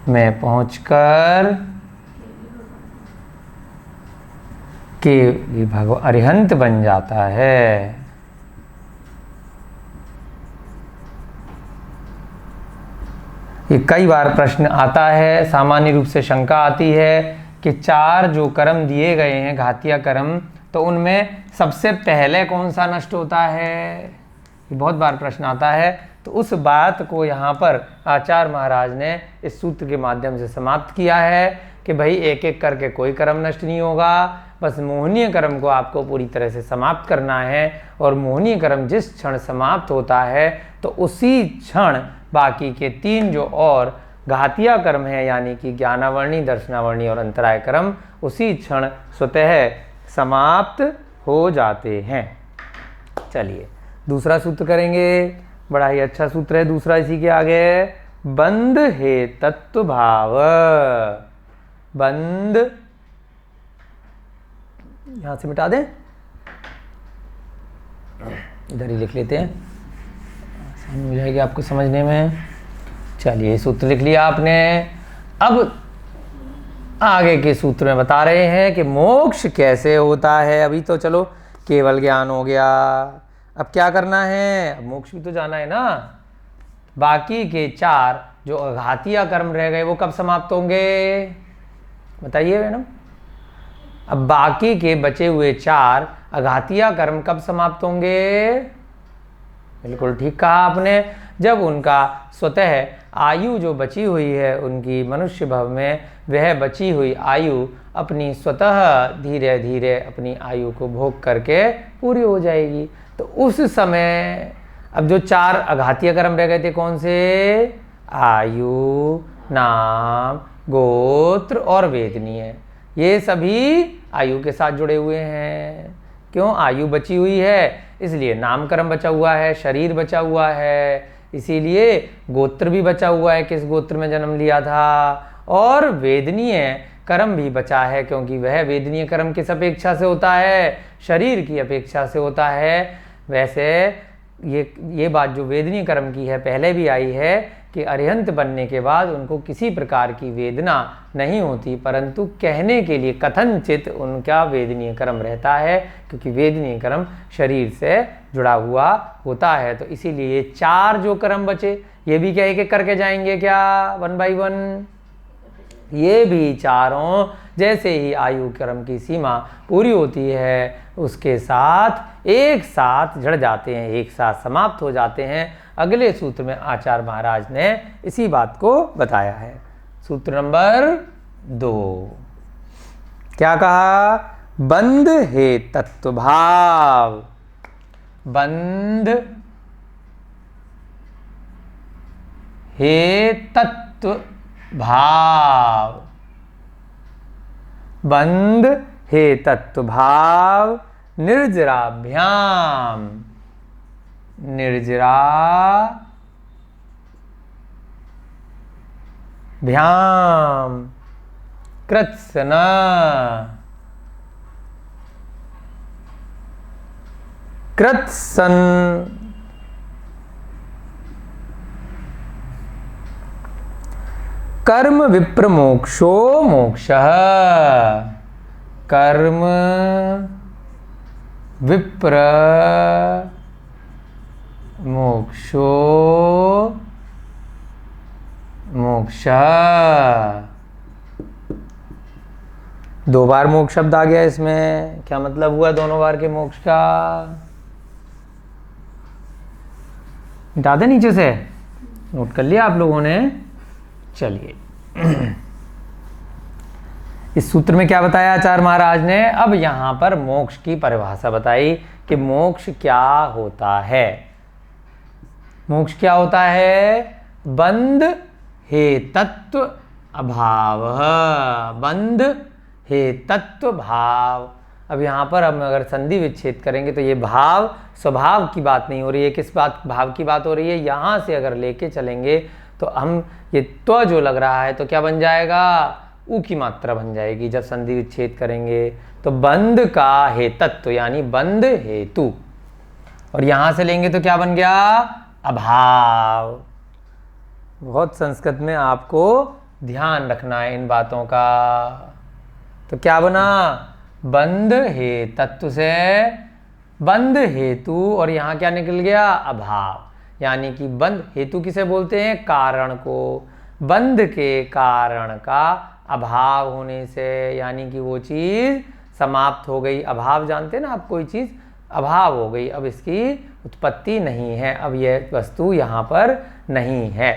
में पहुंचकर के भगवान अरिहंत बन जाता है। ये कई बार प्रश्न आता है, सामान्य रूप से शंका आती है कि 4 जो कर्म दिए गए हैं घातीय कर्म, तो उनमें सबसे पहले कौन सा नष्ट होता है? ये बहुत बार प्रश्न आता है। तो उस बात को यहाँ पर आचार्य महाराज ने इस सूत्र के माध्यम से समाप्त किया है कि भाई एक एक करके कोई कर्म नष्ट नहीं होगा, बस मोहनीय कर्म को आपको पूरी तरह से समाप्त करना है। और मोहनीय कर्म जिस क्षण समाप्त होता है तो उसी क्षण बाकी के 3 जो और घातीय कर्म है, यानी कि ज्ञानावरणी, दर्शनावरणी और अंतराय कर्म, उसी क्षण स्वतः समाप्त हो जाते हैं। चलिए दूसरा सूत्र करेंगे, बड़ा ही अच्छा सूत्र है दूसरा इसी के आगे। बंध हे तत्व भाव। बंध यहां से मिटा दें, इधर ही लिख लेते हैं, आसानी हो जाएगी आपको समझने में। चलिए सूत्र लिख लिया आपने। अब आगे के सूत्र में बता रहे हैं कि मोक्ष कैसे होता है। अभी तो चलो केवल ज्ञान हो गया, अब क्या करना है? अब मोक्ष भी तो जाना है ना। बाकी के 4 जो अघातीय कर्म रह गए वो कब समाप्त होंगे बताइए मैडम। अब बाकी के बचे हुए 4 अघातीय कर्म कब समाप्त होंगे? बिल्कुल ठीक कहा आपने, जब उनका स्वतः आयु जो बची हुई है उनकी मनुष्य भव में, वह बची हुई आयु अपनी स्वतः धीरे धीरे अपनी आयु को भोग करके पूरी हो जाएगी। तो उस समय अब जो 4 अघातीय कर्म रह गए थे कौन से? आयु, नाम, गोत्र और वेदनीय, ये सभी आयु के साथ जुड़े हुए हैं। क्यों? आयु बची हुई है इसलिए नाम कर्म बचा हुआ है, शरीर बचा हुआ है, इसीलिए गोत्र भी बचा हुआ है, किस गोत्र में जन्म लिया था, और वेदनीय कर्म भी बचा है क्योंकि वह वेदनीय कर्म किस अपेक्षा से होता है? शरीर की अपेक्षा से होता है। वैसे ये बात जो वेदनीय कर्म की है पहले भी आई है कि अरिहंत बनने के बाद उनको किसी प्रकार की वेदना नहीं होती, परंतु कहने के लिए कथनचित उनका वेदनीय कर्म रहता है क्योंकि वेदनीय कर्म शरीर से जुड़ा हुआ होता है। तो इसीलिए ये 4 जो कर्म बचे ये भी क्या एक करके जाएंगे क्या 1 by 1? ये भी चारों जैसे ही आयु कर्म की सीमा पूरी होती है उसके साथ एक साथ जड़ जाते हैं, एक साथ समाप्त हो जाते हैं। अगले सूत्र में आचार्य महाराज ने इसी बात को बताया है। सूत्र नंबर 2 क्या कहा? बंध हे तत्व भाव। बंध हे तत्व भाव। बंध हे तत्व भाव निर्जराभ्याम। निर्जराभ्याम कृत्सन कृत्सन कर्म विप्र मोक्षो मोक्षः। कर्म विप्र मोक्षो मोक्षः। 2 बार मोक्ष शब्द आ गया इसमें, क्या मतलब हुआ दोनों बार के मोक्ष का? मिटा दे नीचे से, नोट कर लिया आप लोगों ने। चलिए इस सूत्र में क्या बताया आचार्य महाराज ने? अब यहाँ पर मोक्ष की परिभाषा बताई कि मोक्ष क्या होता है। मोक्ष क्या होता है? बंध हे तत्व अभाव, बंध हे तत्व भाव। अब यहाँ पर हम अगर संधि विच्छेद करेंगे तो ये भाव स्वभाव की बात नहीं हो रही है। किस बात भाव की बात हो रही है? यहाँ से अगर लेके चलेंगे तो हम ये त्व जो लग रहा है तो क्या बन जाएगा? ऊ की मात्रा बन जाएगी जब संधि विच्छेद करेंगे। तो बंध का हेतत्व यानी बंध हेतु, और यहाँ से लेंगे तो क्या बन गया? अभाव। बहुत संस्कृत में आपको ध्यान रखना है इन बातों का। तो क्या बना? बंध हे तत्व से बंध हेतु, और यहाँ क्या निकल गया? अभाव। यानी कि बंध हेतु किसे बोलते हैं? कारण को। बंध के कारण का अभाव होने से यानी कि वो चीज़ समाप्त हो गई। अभाव जानते हैं ना आप, कोई चीज़ अभाव हो गई, अब इसकी उत्पत्ति नहीं है, अब यह वस्तु यहाँ पर नहीं है।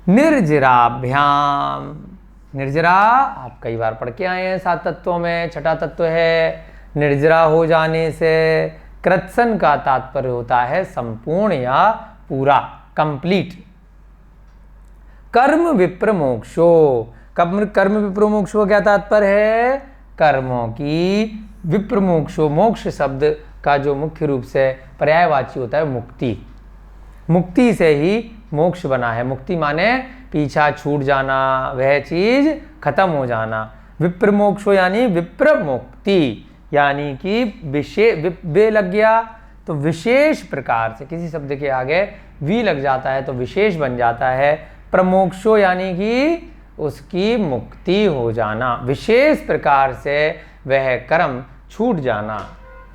निर्जराभ्याम, निर्जरा आप कई बार पढ़ के आए हैं 7 तत्वों में, छठा तत्व है निर्जरा हो जाने से। कृत्सन का तात्पर्य होता है संपूर्ण या पूरा, कंप्लीट। कर्म विप्र मोक्षो, कर्म विप्र मोक्षो क्या तात्पर्य है? कर्मों की विप्र मोक्षो, मोक्ष शब्द का जो मुख्य रूप से पर्यायवाची होता है मुक्ति। मुक्ति से ही मोक्ष बना है। मुक्ति माने पीछा छूट जाना, वह चीज खत्म हो जाना। विप्र मोक्षो यानी विप्र मुक्ति, यानी कि विशेष वे लग गया तो विशेष प्रकार से, किसी शब्द के आगे वी लग जाता है तो विशेष बन जाता है। प्रमोक्षो यानी कि उसकी मुक्ति हो जाना, विशेष प्रकार से वह कर्म छूट जाना।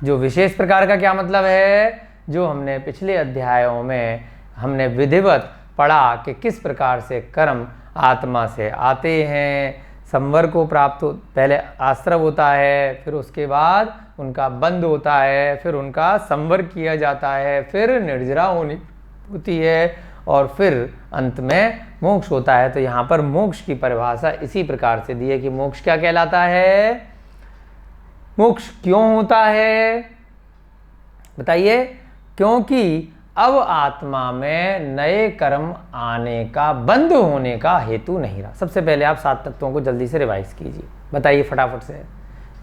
जो विशेष प्रकार का क्या मतलब है? जो हमने पिछले अध्यायों में हमने विधिवत पढ़ा कि किस प्रकार से कर्म आत्मा से आते हैं। संवर को प्राप्त पहले आश्रव होता है, फिर उसके बाद उनका बंध होता है, फिर उनका संवर किया जाता है, फिर निर्जरा होती है और फिर अंत में मोक्ष होता है। तो यहाँ पर मोक्ष की परिभाषा इसी प्रकार से दी है कि मोक्ष क्या कहलाता है? मोक्ष क्यों होता है बताइए? क्योंकि अब आत्मा में नए कर्म आने का, बंद होने का हेतु नहीं रहा। सबसे पहले आप 7 तत्वों को जल्दी से रिवाइज कीजिए, बताइए फटाफट से।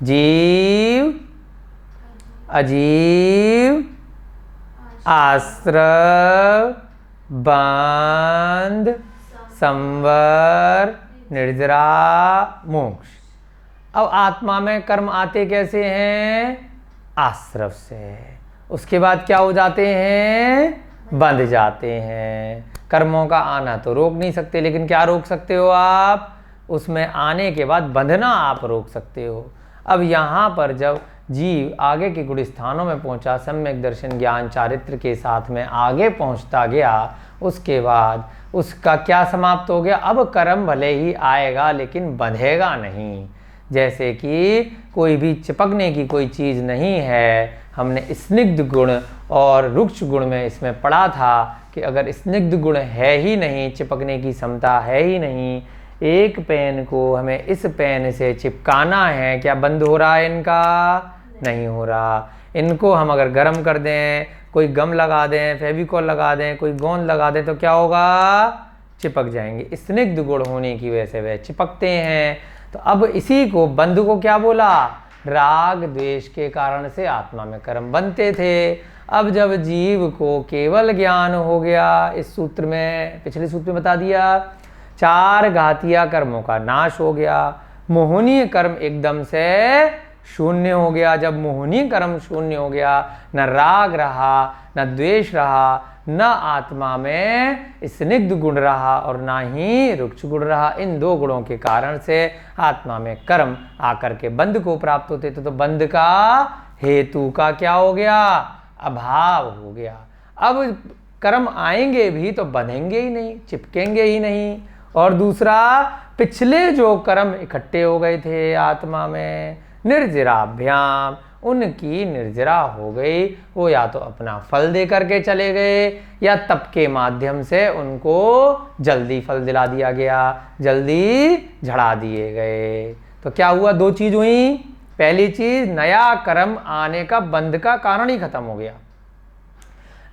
जीव, अजीव, आश्रव, बंध, संवर, निर्जरा, मोक्ष। अब आत्मा में कर्म आते कैसे हैं? आश्रव से। उसके बाद क्या हो जाते हैं? बंध जाते हैं। कर्मों का आना तो रोक नहीं सकते, लेकिन क्या रोक सकते हो आप? उसमें आने के बाद बंधना आप रोक सकते हो। अब यहाँ पर जब जीव आगे के गुण स्थानों में पहुँचा, सम्यक दर्शन ज्ञान चारित्र के साथ में आगे पहुँचता गया, उसके बाद उसका क्या समाप्त हो गया? अब कर्म भले ही आएगा लेकिन बंधेगा नहीं। जैसे कि कोई भी चिपकने की कोई चीज़ नहीं है। हमने स्निग्ध गुण और रुक्ष गुण में इसमें पढ़ा था कि अगर स्निग्ध गुण है ही नहीं, चिपकने की क्षमता है ही नहीं, एक पेन को हमें इस पेन से चिपकाना है, क्या बंद हो रहा है? इनका नहीं हो रहा। इनको हम अगर गर्म कर दें, कोई गम लगा दें, फेविकॉल लगा दें, कोई गोंद लगा दें तो क्या होगा? चिपक जाएंगे। स्निग्ध गुण होने की वजह से वह चिपकते हैं। तो अब इसी को, बंध को क्या बोला? राग द्वेष के कारण से आत्मा में कर्म बनते थे। अब जब जीव को केवल ज्ञान हो गया, इस सूत्र में, पिछले सूत्र में बता दिया, 4 घातिया कर्मों का नाश हो गया, मोहनीय कर्म एकदम से शून्य हो गया। जब मोहनीय कर्म शून्य हो गया, न राग रहा, न द्वेष रहा, न आत्मा में स्निग्ध गुण रहा और ना ही रुक्ष गुण रहा। इन 2 गुणों के कारण से आत्मा में कर्म आकर के बंध को प्राप्त होते थे। तो बंध का हेतु का क्या हो गया? अभाव हो गया। अब कर्म आएंगे भी तो बंधेंगे ही नहीं, चिपकेंगे ही नहीं। और दूसरा, पिछले जो कर्म इकट्ठे हो गए थे आत्मा में, निर्जराभ्याम, उनकी निर्जरा हो गई। वो या तो अपना फल दे करके चले गए या तप के माध्यम से उनको जल्दी फल दिला दिया गया, जल्दी झड़ा दिए गए। तो क्या हुआ? 2 चीज हुई, पहली चीज, नया कर्म आने का बंध का कारण ही खत्म हो गया,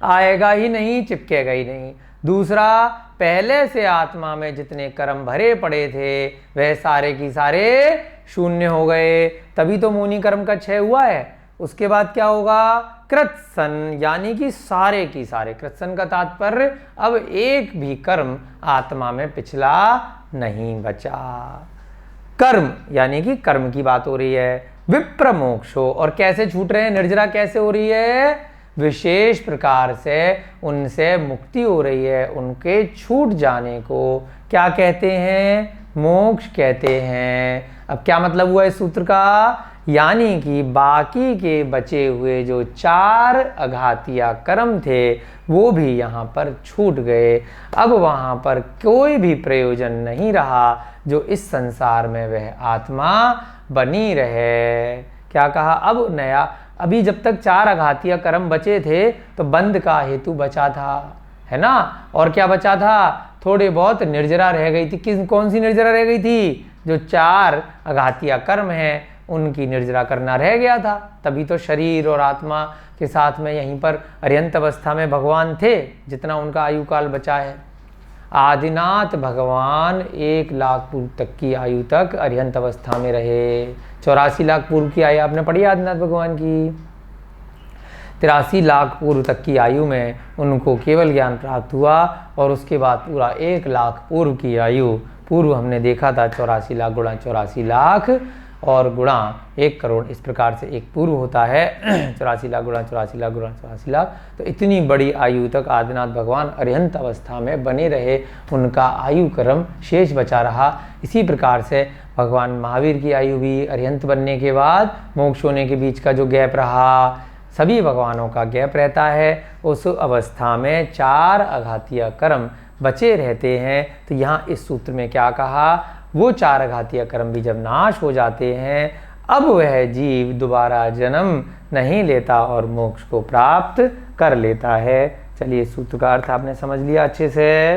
आएगा ही नहीं, चिपकेगा ही नहीं। दूसरा, पहले से आत्मा में जितने कर्म भरे पड़े थे वह सारे की सारे शून्य हो गए, तभी तो मोनी कर्म का क्षय हुआ है। उसके बाद क्या होगा, कृत्सन, यानी कि सारे की सारे, कृत्सन का तात्पर्य अब एक भी कर्म आत्मा में पिछला नहीं बचा। कर्म यानी कि कर्म की बात हो रही है। विप्र मोक्षो, और कैसे छूट रहे हैं, निर्जरा कैसे हो रही है, विशेष प्रकार से उनसे मुक्ति हो रही है। उनके छूट जाने को क्या कहते हैं, मोक्ष कहते हैं। अब क्या मतलब हुआ इस सूत्र का, यानी कि बाकी के बचे हुए जो 4 अघातिया कर्म थे वो भी यहाँ पर छूट गए। अब वहाँ पर कोई भी प्रयोजन नहीं रहा जो इस संसार में वह आत्मा बनी रहे। क्या कहा, अब नया, अभी जब तक 4 अघातिया कर्म बचे थे तो बंध का हेतु बचा था, है ना, और क्या बचा था, थोड़े बहुत निर्जरा रह गई थी। कौन सी निर्जरा रह गई थी, जो 4 अघातिया कर्म हैं उनकी निर्जरा करना रह गया था। तभी तो शरीर और आत्मा के साथ में यहीं पर अर्यंत अवस्था में भगवान थे, जितना उनका आयु काल बचा है। आदिनाथ भगवान 1 लाख पूर्व तक की आयु तक अर्यंत अवस्था में रहे। 84 लाख पूर्व की आयु आपने पढ़ी आदिनाथ भगवान की। 83 लाख पूर्व तक की आयु में उनको केवल ज्ञान प्राप्त हुआ, और उसके बाद पूरा 1 लाख पूर्व की आयु, पूर्व हमने देखा था 84 लाख गुणा 84 लाख और गुणा 1 करोड़, इस प्रकार से एक पूर्व होता है। 84 लाख गुणा 84 लाख गुणा 84 लाख, तो इतनी बड़ी आयु तक आदिनाथ भगवान अरिहंत अवस्था में बने रहे, उनका आयु क्रम शेष बचा रहा। इसी प्रकार से भगवान महावीर की आयु भी अरिहंत बनने के बाद मोक्ष होने के बीच का जो गैप रहा, सभी भगवानों का गैप रहता है। उस अवस्था में 4 अघातिया कर्म बचे रहते हैं। तो यहाँ इस सूत्र में क्या कहा, वो 4 अघातिया कर्म भी जब नाश हो जाते हैं, अब वह जीव दोबारा जन्म नहीं लेता और मोक्ष को प्राप्त कर लेता है। चलिए, सूत्र का अर्थ आपने समझ लिया अच्छे से।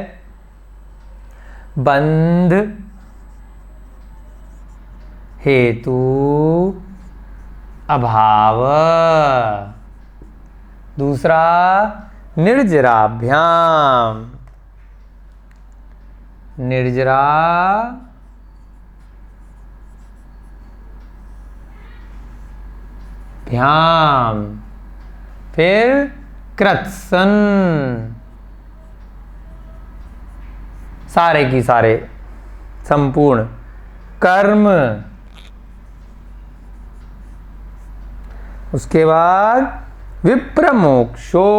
बंध हेतु अभाव, दूसरा निर्जराभ्याम, निर्जरा भ्याम, फिर कृत्सन, सारे की सारे संपूर्ण कर्म, उसके बाद विप्रमोक्षो,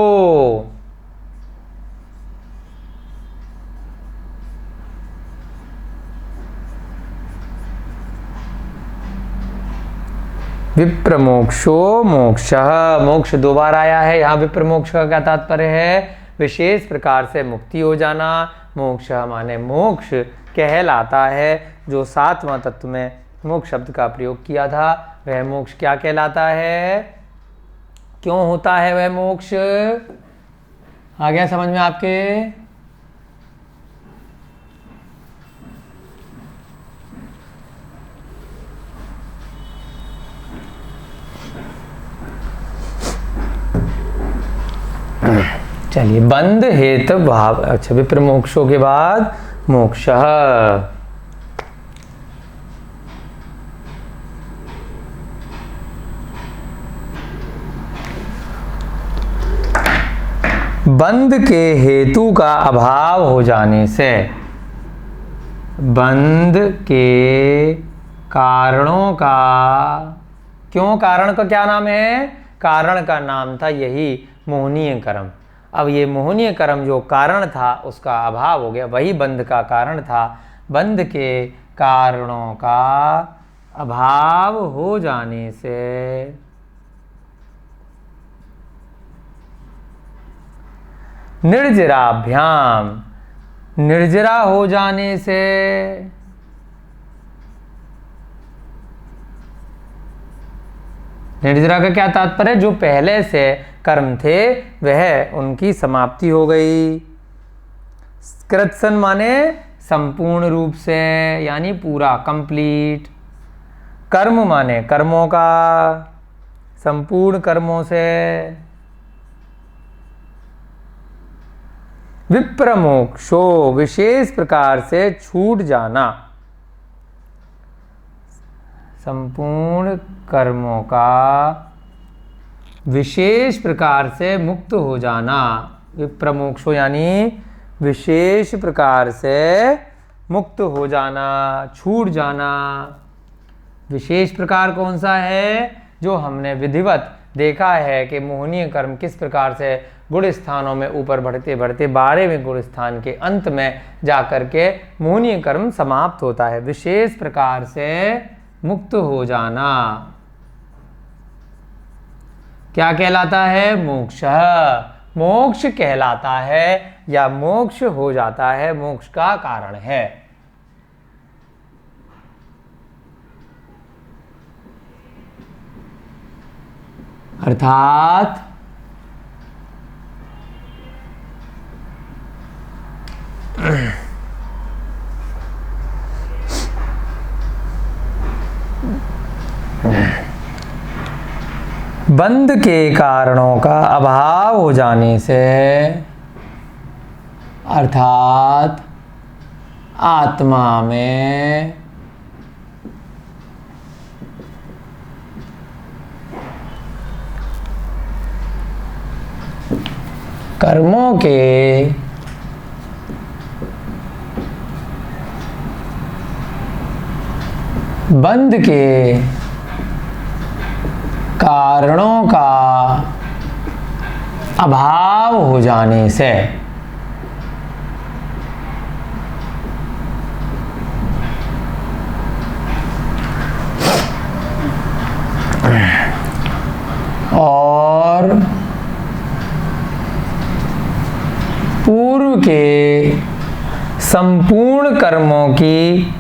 विप्रमोक्षो मोक्षः, मोक्ष 2 बार आया है यहाँ। विप्रमोक्ष का क्या तात्पर्य है, विशेष प्रकार से मुक्ति हो जाना। मोक्ष माने मोक्ष कहलाता है। जो 7वां तत्व में मोक्ष शब्द का प्रयोग किया था वह मोक्ष क्या कहलाता है, क्यों होता है वह मोक्ष, आ गया समझ में आपके। चलिए, बंध हेतु भाव, अच्छा, विप्रमोक्षों के बाद मोक्षः, बंध के हेतु का अभाव हो जाने से, बंध के कारणों का, क्यों, कारण का क्या नाम है, कारण का नाम था यही मोहनीय कर्म। अब ये मोहनीय कर्म जो कारण था उसका अभाव हो गया, वही बंध का कारण था। बंध के कारणों का अभाव हो जाने से निर्जराभ्याम, निर्जरा हो जाने से, निर्जरा का क्या तात्पर्य, जो पहले से कर्म थे वह उनकी समाप्ति हो गई। कृत्सन माने संपूर्ण रूप से, यानी पूरा, कंप्लीट। कर्म माने कर्मों का, संपूर्ण कर्मों से। विप्रमोक्षो विशेष प्रकार से छूट जाना, संपूर्ण कर्मों का विशेष प्रकार से मुक्त हो जाना। विप्रमोक्षो यानी विशेष प्रकार से मुक्त हो जाना, छूट जाना। विशेष प्रकार कौन सा है? जो हमने विधिवत देखा है कि मोहनीय कर्म किस प्रकार से गुण स्थानों में ऊपर बढ़ते बढ़ते 12वें गुण स्थान के अंत में जाकर के मोहनीय कर्म समाप्त होता है। विशेष प्रकार से मुक्त हो जाना क्या कहलाता है? मोक्ष। मोक्ष कहलाता है या मोक्ष हो जाता है, मोक्ष का कारण है। अर्थात बंध के कारणों का अभाव हो जाने से, अर्थात आत्मा में कर्मों के बंध के कारणों का अभाव हो जाने से, और पूर्व के संपूर्ण कर्मों की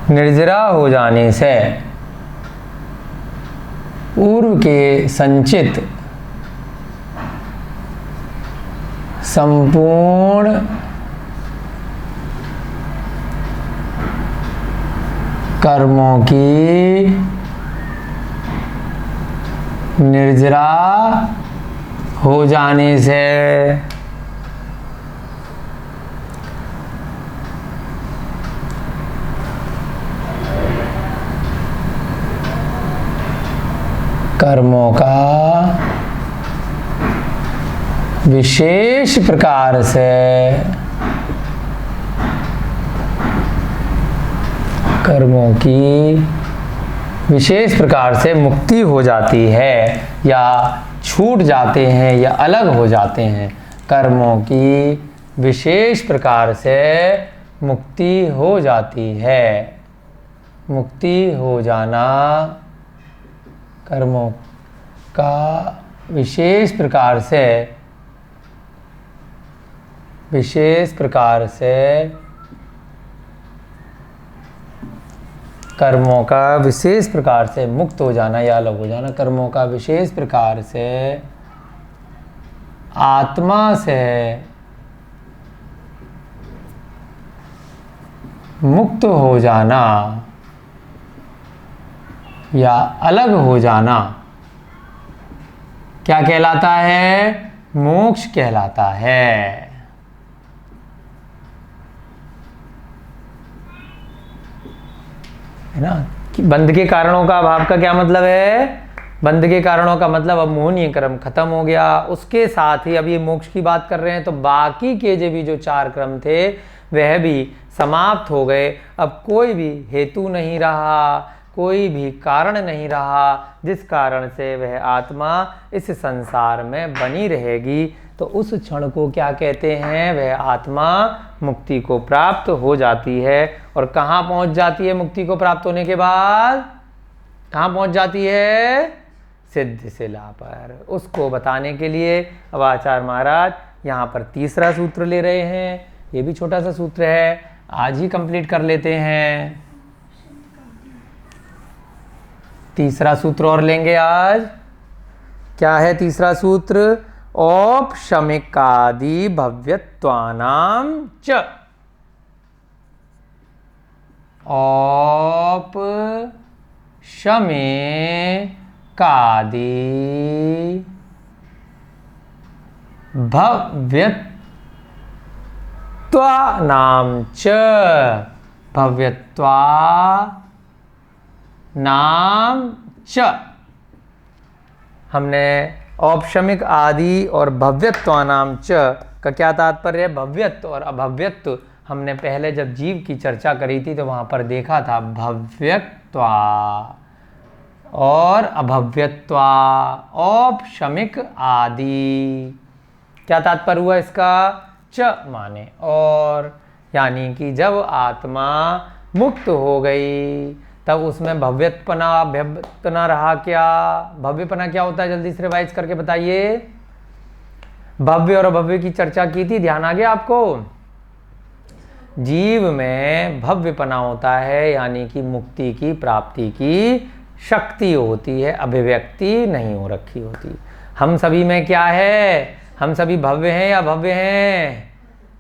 निर्जरा हो जाने से, पूर्व के संचित संपूर्ण कर्मों की निर्जरा हो जाने से, कर्मों का विशेष प्रकार से कर्मों की विशेष प्रकार से मुक्ति हो जाती है या छूट जाते हैं या अलग हो जाते हैं। कर्मों की विशेष प्रकार से मुक्ति हो जाती है। मुक्ति हो जाना, कर्मों का विशेष प्रकार से कर्मों का विशेष प्रकार से मुक्त हो जाना या अलग हो जाना। कर्मों का विशेष प्रकार से आत्मा से मुक्त हो जाना या अलग हो जाना क्या कहलाता है? मोक्ष कहलाता है। है ना? कि बंध के कारणों का अभाव का क्या मतलब है? बंध के कारणों का मतलब अब मोहनीय कर्म खत्म हो गया, उसके साथ ही अब ये मोक्ष की बात कर रहे हैं तो बाकी के जो 4 क्रम थे वह भी समाप्त हो गए। अब कोई भी हेतु नहीं रहा, कोई भी कारण नहीं रहा जिस कारण से वह आत्मा इस संसार में बनी रहेगी। तो उस क्षण को क्या कहते हैं? वह आत्मा मुक्ति को प्राप्त हो जाती है। और कहाँ पहुँच जाती है? मुक्ति को प्राप्त होने के बाद कहाँ पहुँच जाती है? सिद्ध शिला पर। उसको बताने के लिए अब आचार्य महाराज यहाँ पर तीसरा सूत्र ले रहे हैं। ये भी छोटा सा सूत्र है, आज ही कंप्लीट कर लेते हैं। तीसरा सूत्र और लेंगे आज। क्या है तीसरा सूत्र? औपशमिकादि भव्यत्वानां च। शमिकादि भव्यत्वानां च भव्यत्वानां च। हमने औपशमिक आदि और भव्यत्वानां च का क्या तात्पर्य है? भव्यत्व और अभव्यत्व हमने पहले जब जीव की चर्चा करी थी तो वहाँ पर देखा था भव्यत्वा और अभव्यत्वा औपशमिक आदि। क्या तात्पर्य हुआ इसका? च माने और, यानी कि जब आत्मा मुक्त हो गई तब उसमें भव्यत्पना अभव्यत्पना रहा क्या? भव्यपना क्या होता है? जल्दी से रिवाइज करके बताइए। भव्य और अभव्य की चर्चा की थी, ध्यान आ गया आपको? जीव में भव्यपना होता है, यानी कि मुक्ति की प्राप्ति की शक्ति होती है, अभिव्यक्ति नहीं हो रखी होती। हम सभी में क्या है? हम सभी भव्य हैं या भव्य हैं?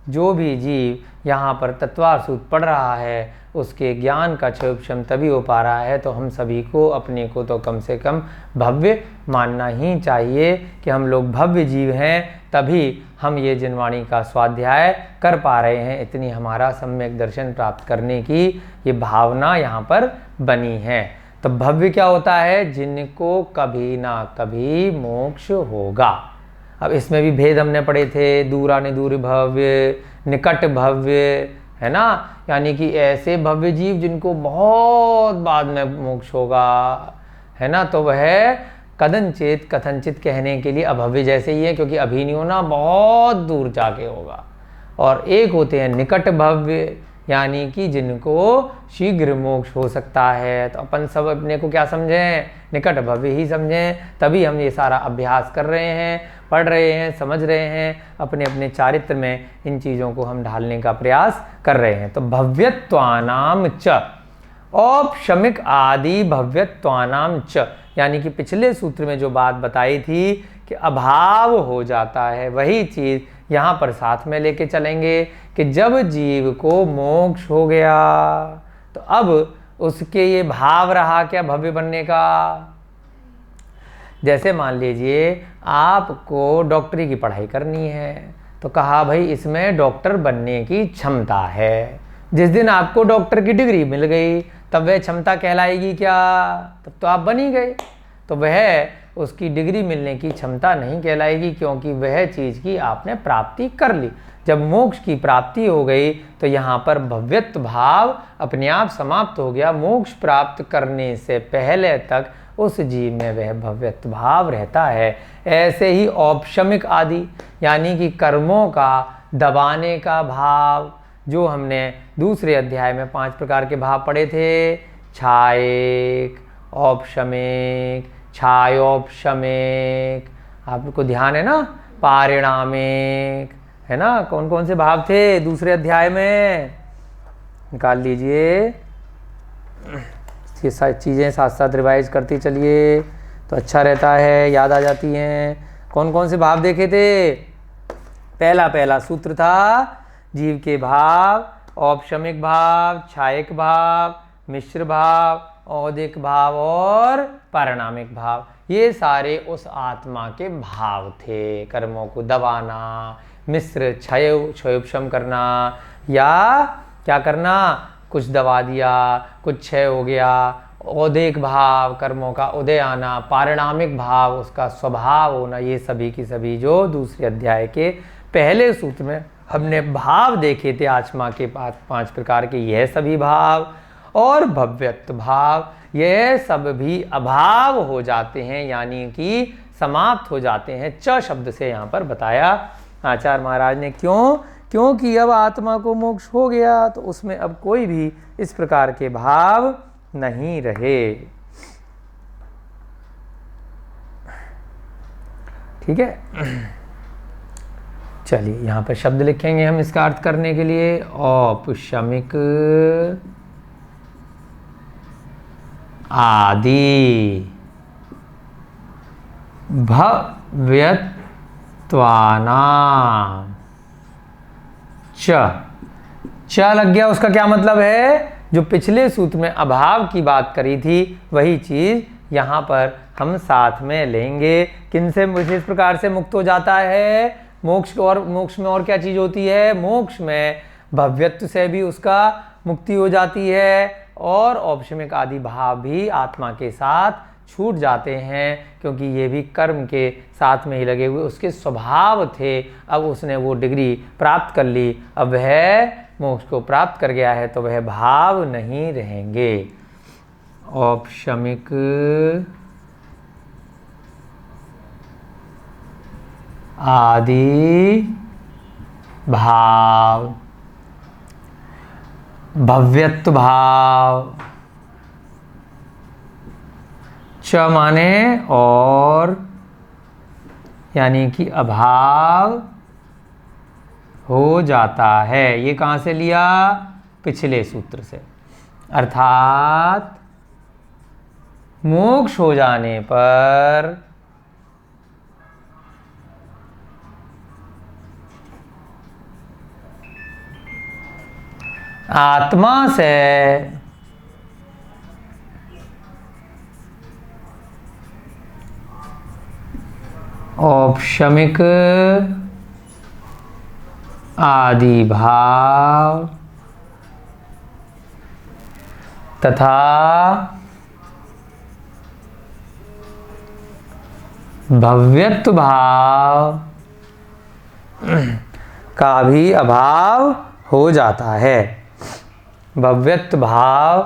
जो भी जीव यहाँ पर तत्वार सूत्र पढ़ रहा है उसके ज्ञान का क्षयोपशम तभी हो पा रहा है, तो हम सभी को अपने को तो कम से कम भव्य मानना ही चाहिए कि हम लोग भव्य जीव हैं, तभी हम ये जिनवाणी का स्वाध्याय कर पा रहे हैं। इतनी हमारा सम्यक दर्शन प्राप्त करने की ये भावना यहाँ पर बनी है। तो भव्य क्या होता है? जिनको कभी ना कभी मोक्ष होगा। अब इसमें भी भेद हमने पढ़े थे, दूरानिदूर भव्य, निकट भव्य, है ना? यानी कि ऐसे भव्य जीव जिनको बहुत बाद में मोक्ष होगा, है ना, तो वह कदनचित कथनचित कहने के लिए अभव्य जैसे ही है, क्योंकि अभी नहीं होना, बहुत दूर जाके होगा। और एक होते हैं निकट भव्य, यानी कि जिनको शीघ्र मोक्ष हो सकता है। तो अपन सब अपने को क्या समझें? निकट भव्य ही समझें। तभी हम ये सारा अभ्यास कर रहे हैं, पढ़ रहे हैं, समझ रहे हैं, अपने अपने चारित्र में इन चीज़ों को हम ढालने का प्रयास कर रहे हैं। तो भव्यत्वानाम च, औपशमिक आदि भव्यत्वानाम च, यानी कि पिछले सूत्र में जो बात बताई थी कि अभाव हो जाता है, वही चीज़ यहाँ पर साथ में लेके चलेंगे कि जब जीव को मोक्ष हो गया तो अब उसके ये भाव रहा क्या भव्य बनने का? जैसे मान लीजिए आपको डॉक्टरी की पढ़ाई करनी है, तो कहा भाई इसमें डॉक्टर बनने की क्षमता है। जिस दिन आपको डॉक्टर की डिग्री मिल गई तब वह क्षमता कहलाएगी क्या? तब तो आप बन ही गए। तो वह उसकी डिग्री मिलने की क्षमता नहीं कहलाएगी, क्योंकि वह चीज़ की आपने प्राप्ति कर ली। जब मोक्ष की प्राप्ति हो गई तो यहाँ पर भव्यत्व भाव अपने आप समाप्त हो गया। मोक्ष प्राप्त करने से पहले तक उस जीव में वह भव्यत्व भाव रहता है। ऐसे ही औपशमिक आदि, यानी कि कर्मों का दबाने का भाव, जो हमने दूसरे अध्याय में 5 प्रकार के भाव पढ़े थे, छायिक, औपशमिक, छायोपशमिक, आपको ध्यान है ना, पारिणामिक, है ना? कौन कौन से भाव थे दूसरे अध्याय में? निकाल लीजिए, ये सारी चीज़ें साथ साथ रिवाइज करती चलिए तो अच्छा रहता है, याद आ जाती हैं। कौन कौन से भाव देखे थे? पहला सूत्र था जीव के भाव, औपशमिक भाव, छायिक भाव, मिश्र भाव, औदिक भाव और पारिणामिक भाव। ये सारे उस आत्मा के भाव थे। कर्मों को दबाना, मिश्र क्षयोपशम करना, या क्या करना, कुछ दबा दिया, कुछ क्षय हो गया। औदिक भाव, कर्मों का उदय आना। पारिणामिक भाव, उसका स्वभाव होना। ये सभी की सभी जो दूसरे अध्याय के पहले सूत्र में हमने भाव देखे थे आत्मा के 5 प्रकार के, यह सभी भाव और भव्यत्व भाव, यह सब भी अभाव हो जाते हैं, यानी कि समाप्त हो जाते हैं। च शब्द से यहाँ पर बताया आचार्य महाराज ने। क्यों? क्योंकि अब आत्मा को मोक्ष हो गया तो उसमें अब कोई भी इस प्रकार के भाव नहीं रहे। ठीक है, चलिए यहाँ पर शब्द लिखेंगे हम इसका अर्थ करने के लिए। औपशमिक आदि भव्यत्वानां च लग गया। उसका क्या मतलब है? जो पिछले सूत्र में अभाव की बात करी थी वही चीज़ यहाँ पर हम साथ में लेंगे। किन से इस प्रकार से मुक्त हो जाता है? मोक्ष में और क्या चीज़ होती है? मोक्ष में भव्यत्व से भी उसका मुक्ति हो जाती है और औपशमिक आदि भाव भी आत्मा के साथ छूट जाते हैं, क्योंकि ये भी कर्म के साथ में ही लगे हुए उसके स्वभाव थे। अब उसने वो डिग्री प्राप्त कर ली, अब वह मोक्ष को प्राप्त कर गया है तो वह भाव नहीं रहेंगे। औपशमिक आदि भाव, भव्यत्व भाव, च माने और, यानी कि अभाव हो जाता है। ये कहाँ से लिया? पिछले सूत्र से। अर्थात मोक्ष हो जाने पर आत्मा से औपशमिक आदि भाव तथा भव्यत्व भाव का भी अभाव हो जाता है। भव्यत्व भाव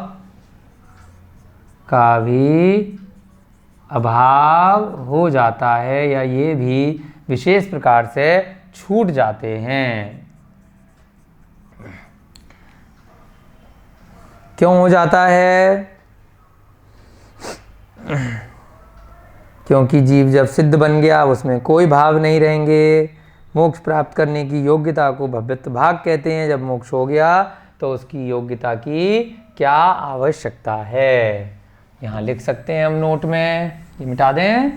का भी अभाव हो जाता है या ये भी विशेष प्रकार से छूट जाते हैं। क्यों हो जाता है? क्योंकि जीव जब सिद्ध बन गया उसमें कोई भाव नहीं रहेंगे। मोक्ष प्राप्त करने की योग्यता को भव्यत्व भाग कहते हैं। जब मोक्ष हो गया तो उसकी योग्यता की क्या आवश्यकता है? यहाँ लिख सकते हैं हम नोट में, ये मिटा दें।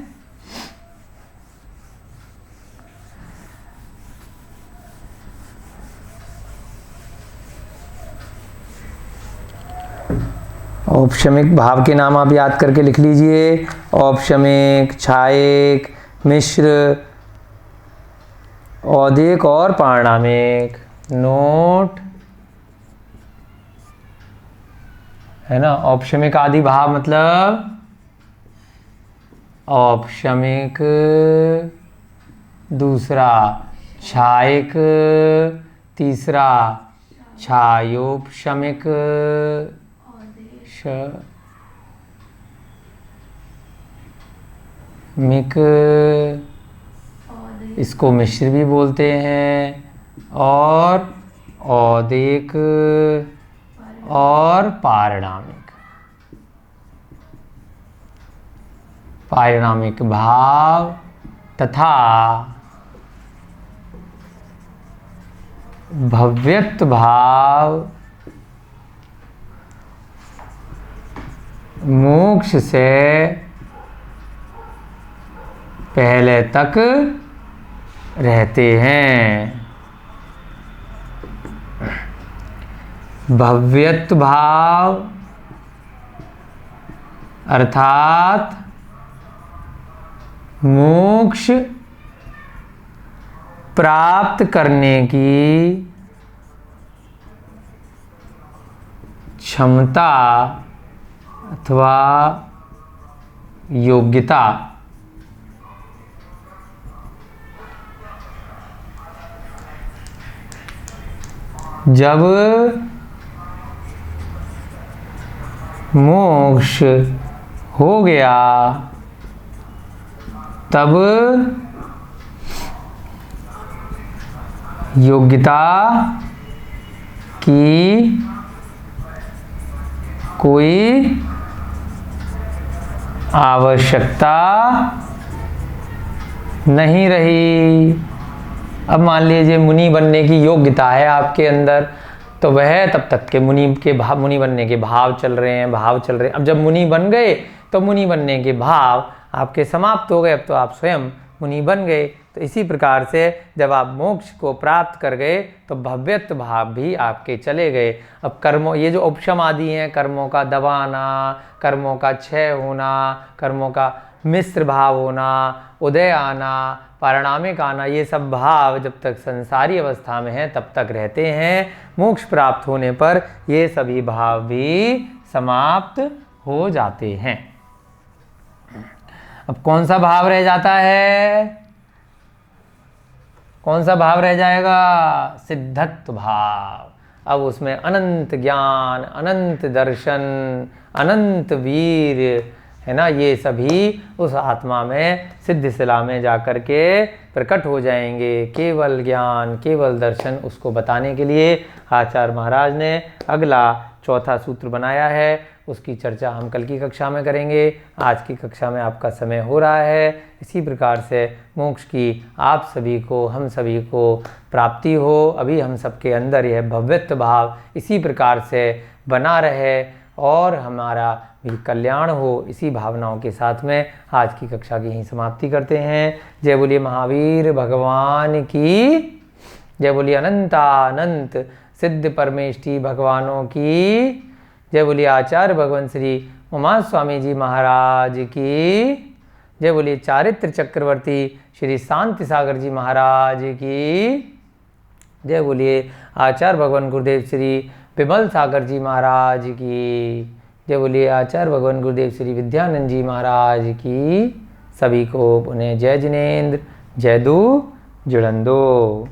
औपशमिक भाव के नाम आप याद करके लिख लीजिए। औपशमिक, छायिक, मिश्र, औदिक और पारणामिक। नोट है ना। औपशमिक आदि भाव मतलब औपशमिक, दूसरा छायिक, तीसरा छायोपशमिक, इसको मिश्र भी बोलते हैं, और औदिक और पारिणामिक। पारिणामिक भाव तथा भव्यत्व भाव मोक्ष से पहले तक रहते हैं। भव्यत्व भाव अर्थात मोक्ष प्राप्त करने की क्षमता अथवा योग्यता जब मोक्ष हो गया तब योग्यता की कोई आवश्यकता नहीं रही। अब मान लीजिए मुनि बनने की योग्यता है आपके अंदर, तो वह तब तक के मुनि बनने के भाव चल रहे हैं। अब जब मुनि बन गए तो मुनि बनने के भाव आपके समाप्त हो गए। अब तो आप स्वयं मुनि बन गए, तो इसी प्रकार से जब आप मोक्ष को प्राप्त कर गए तो भव्यत्व भाव भी आपके चले गए। अब कर्मों, ये जो उपशम आदि हैं, कर्मों का दबाना, कर्मों का क्षय होना, कर्मों का मिश्र भाव होना, उदय आना, पारिणामिक आना, ये सब भाव जब तक संसारी अवस्था में हैं तब तक रहते हैं। मोक्ष प्राप्त होने पर ये सभी भाव भी समाप्त हो जाते हैं। अब कौन सा भाव रह जाता है? कौन सा भाव रह जाएगा? सिद्धत्व भाव। अब उसमें अनंत ज्ञान, अनंत दर्शन, अनंत वीर, है ना, ये सभी उस आत्मा में सिद्ध शिला में जाकर के प्रकट हो जाएंगे। केवल ज्ञान, केवल दर्शन, उसको बताने के लिए आचार्य महाराज ने अगला चौथा सूत्र बनाया है। उसकी चर्चा हम कल की कक्षा में करेंगे। आज की कक्षा में आपका समय हो रहा है। इसी प्रकार से मोक्ष की आप सभी को, हम सभी को प्राप्ति हो। अभी हम सबके अंदर यह भव्यत्व भाव इसी प्रकार से बना रहे और हमारा भी कल्याण हो। इसी भावनाओं के साथ में आज की कक्षा की ही समाप्ति करते हैं। जय बोलिए महावीर भगवान की, जय बोलिए अनंतानंत सिद्ध परमेष्टि भगवानों की, जय बोलिए आचार्य भगवान श्री उमा स्वामी जी महाराज की, जय बोलिए चारित्र चक्रवर्ती श्री शांति सागर जी महाराज की, जय बोलिए आचार्य भगवान गुरुदेव श्री विमल सागर जी महाराज की, जय बोलिए आचार्य भगवान गुरुदेव श्री विद्यानंद जी महाराज की। सभी को पुनः जय जिनेन्द्र, जय दू जुड़ंदो।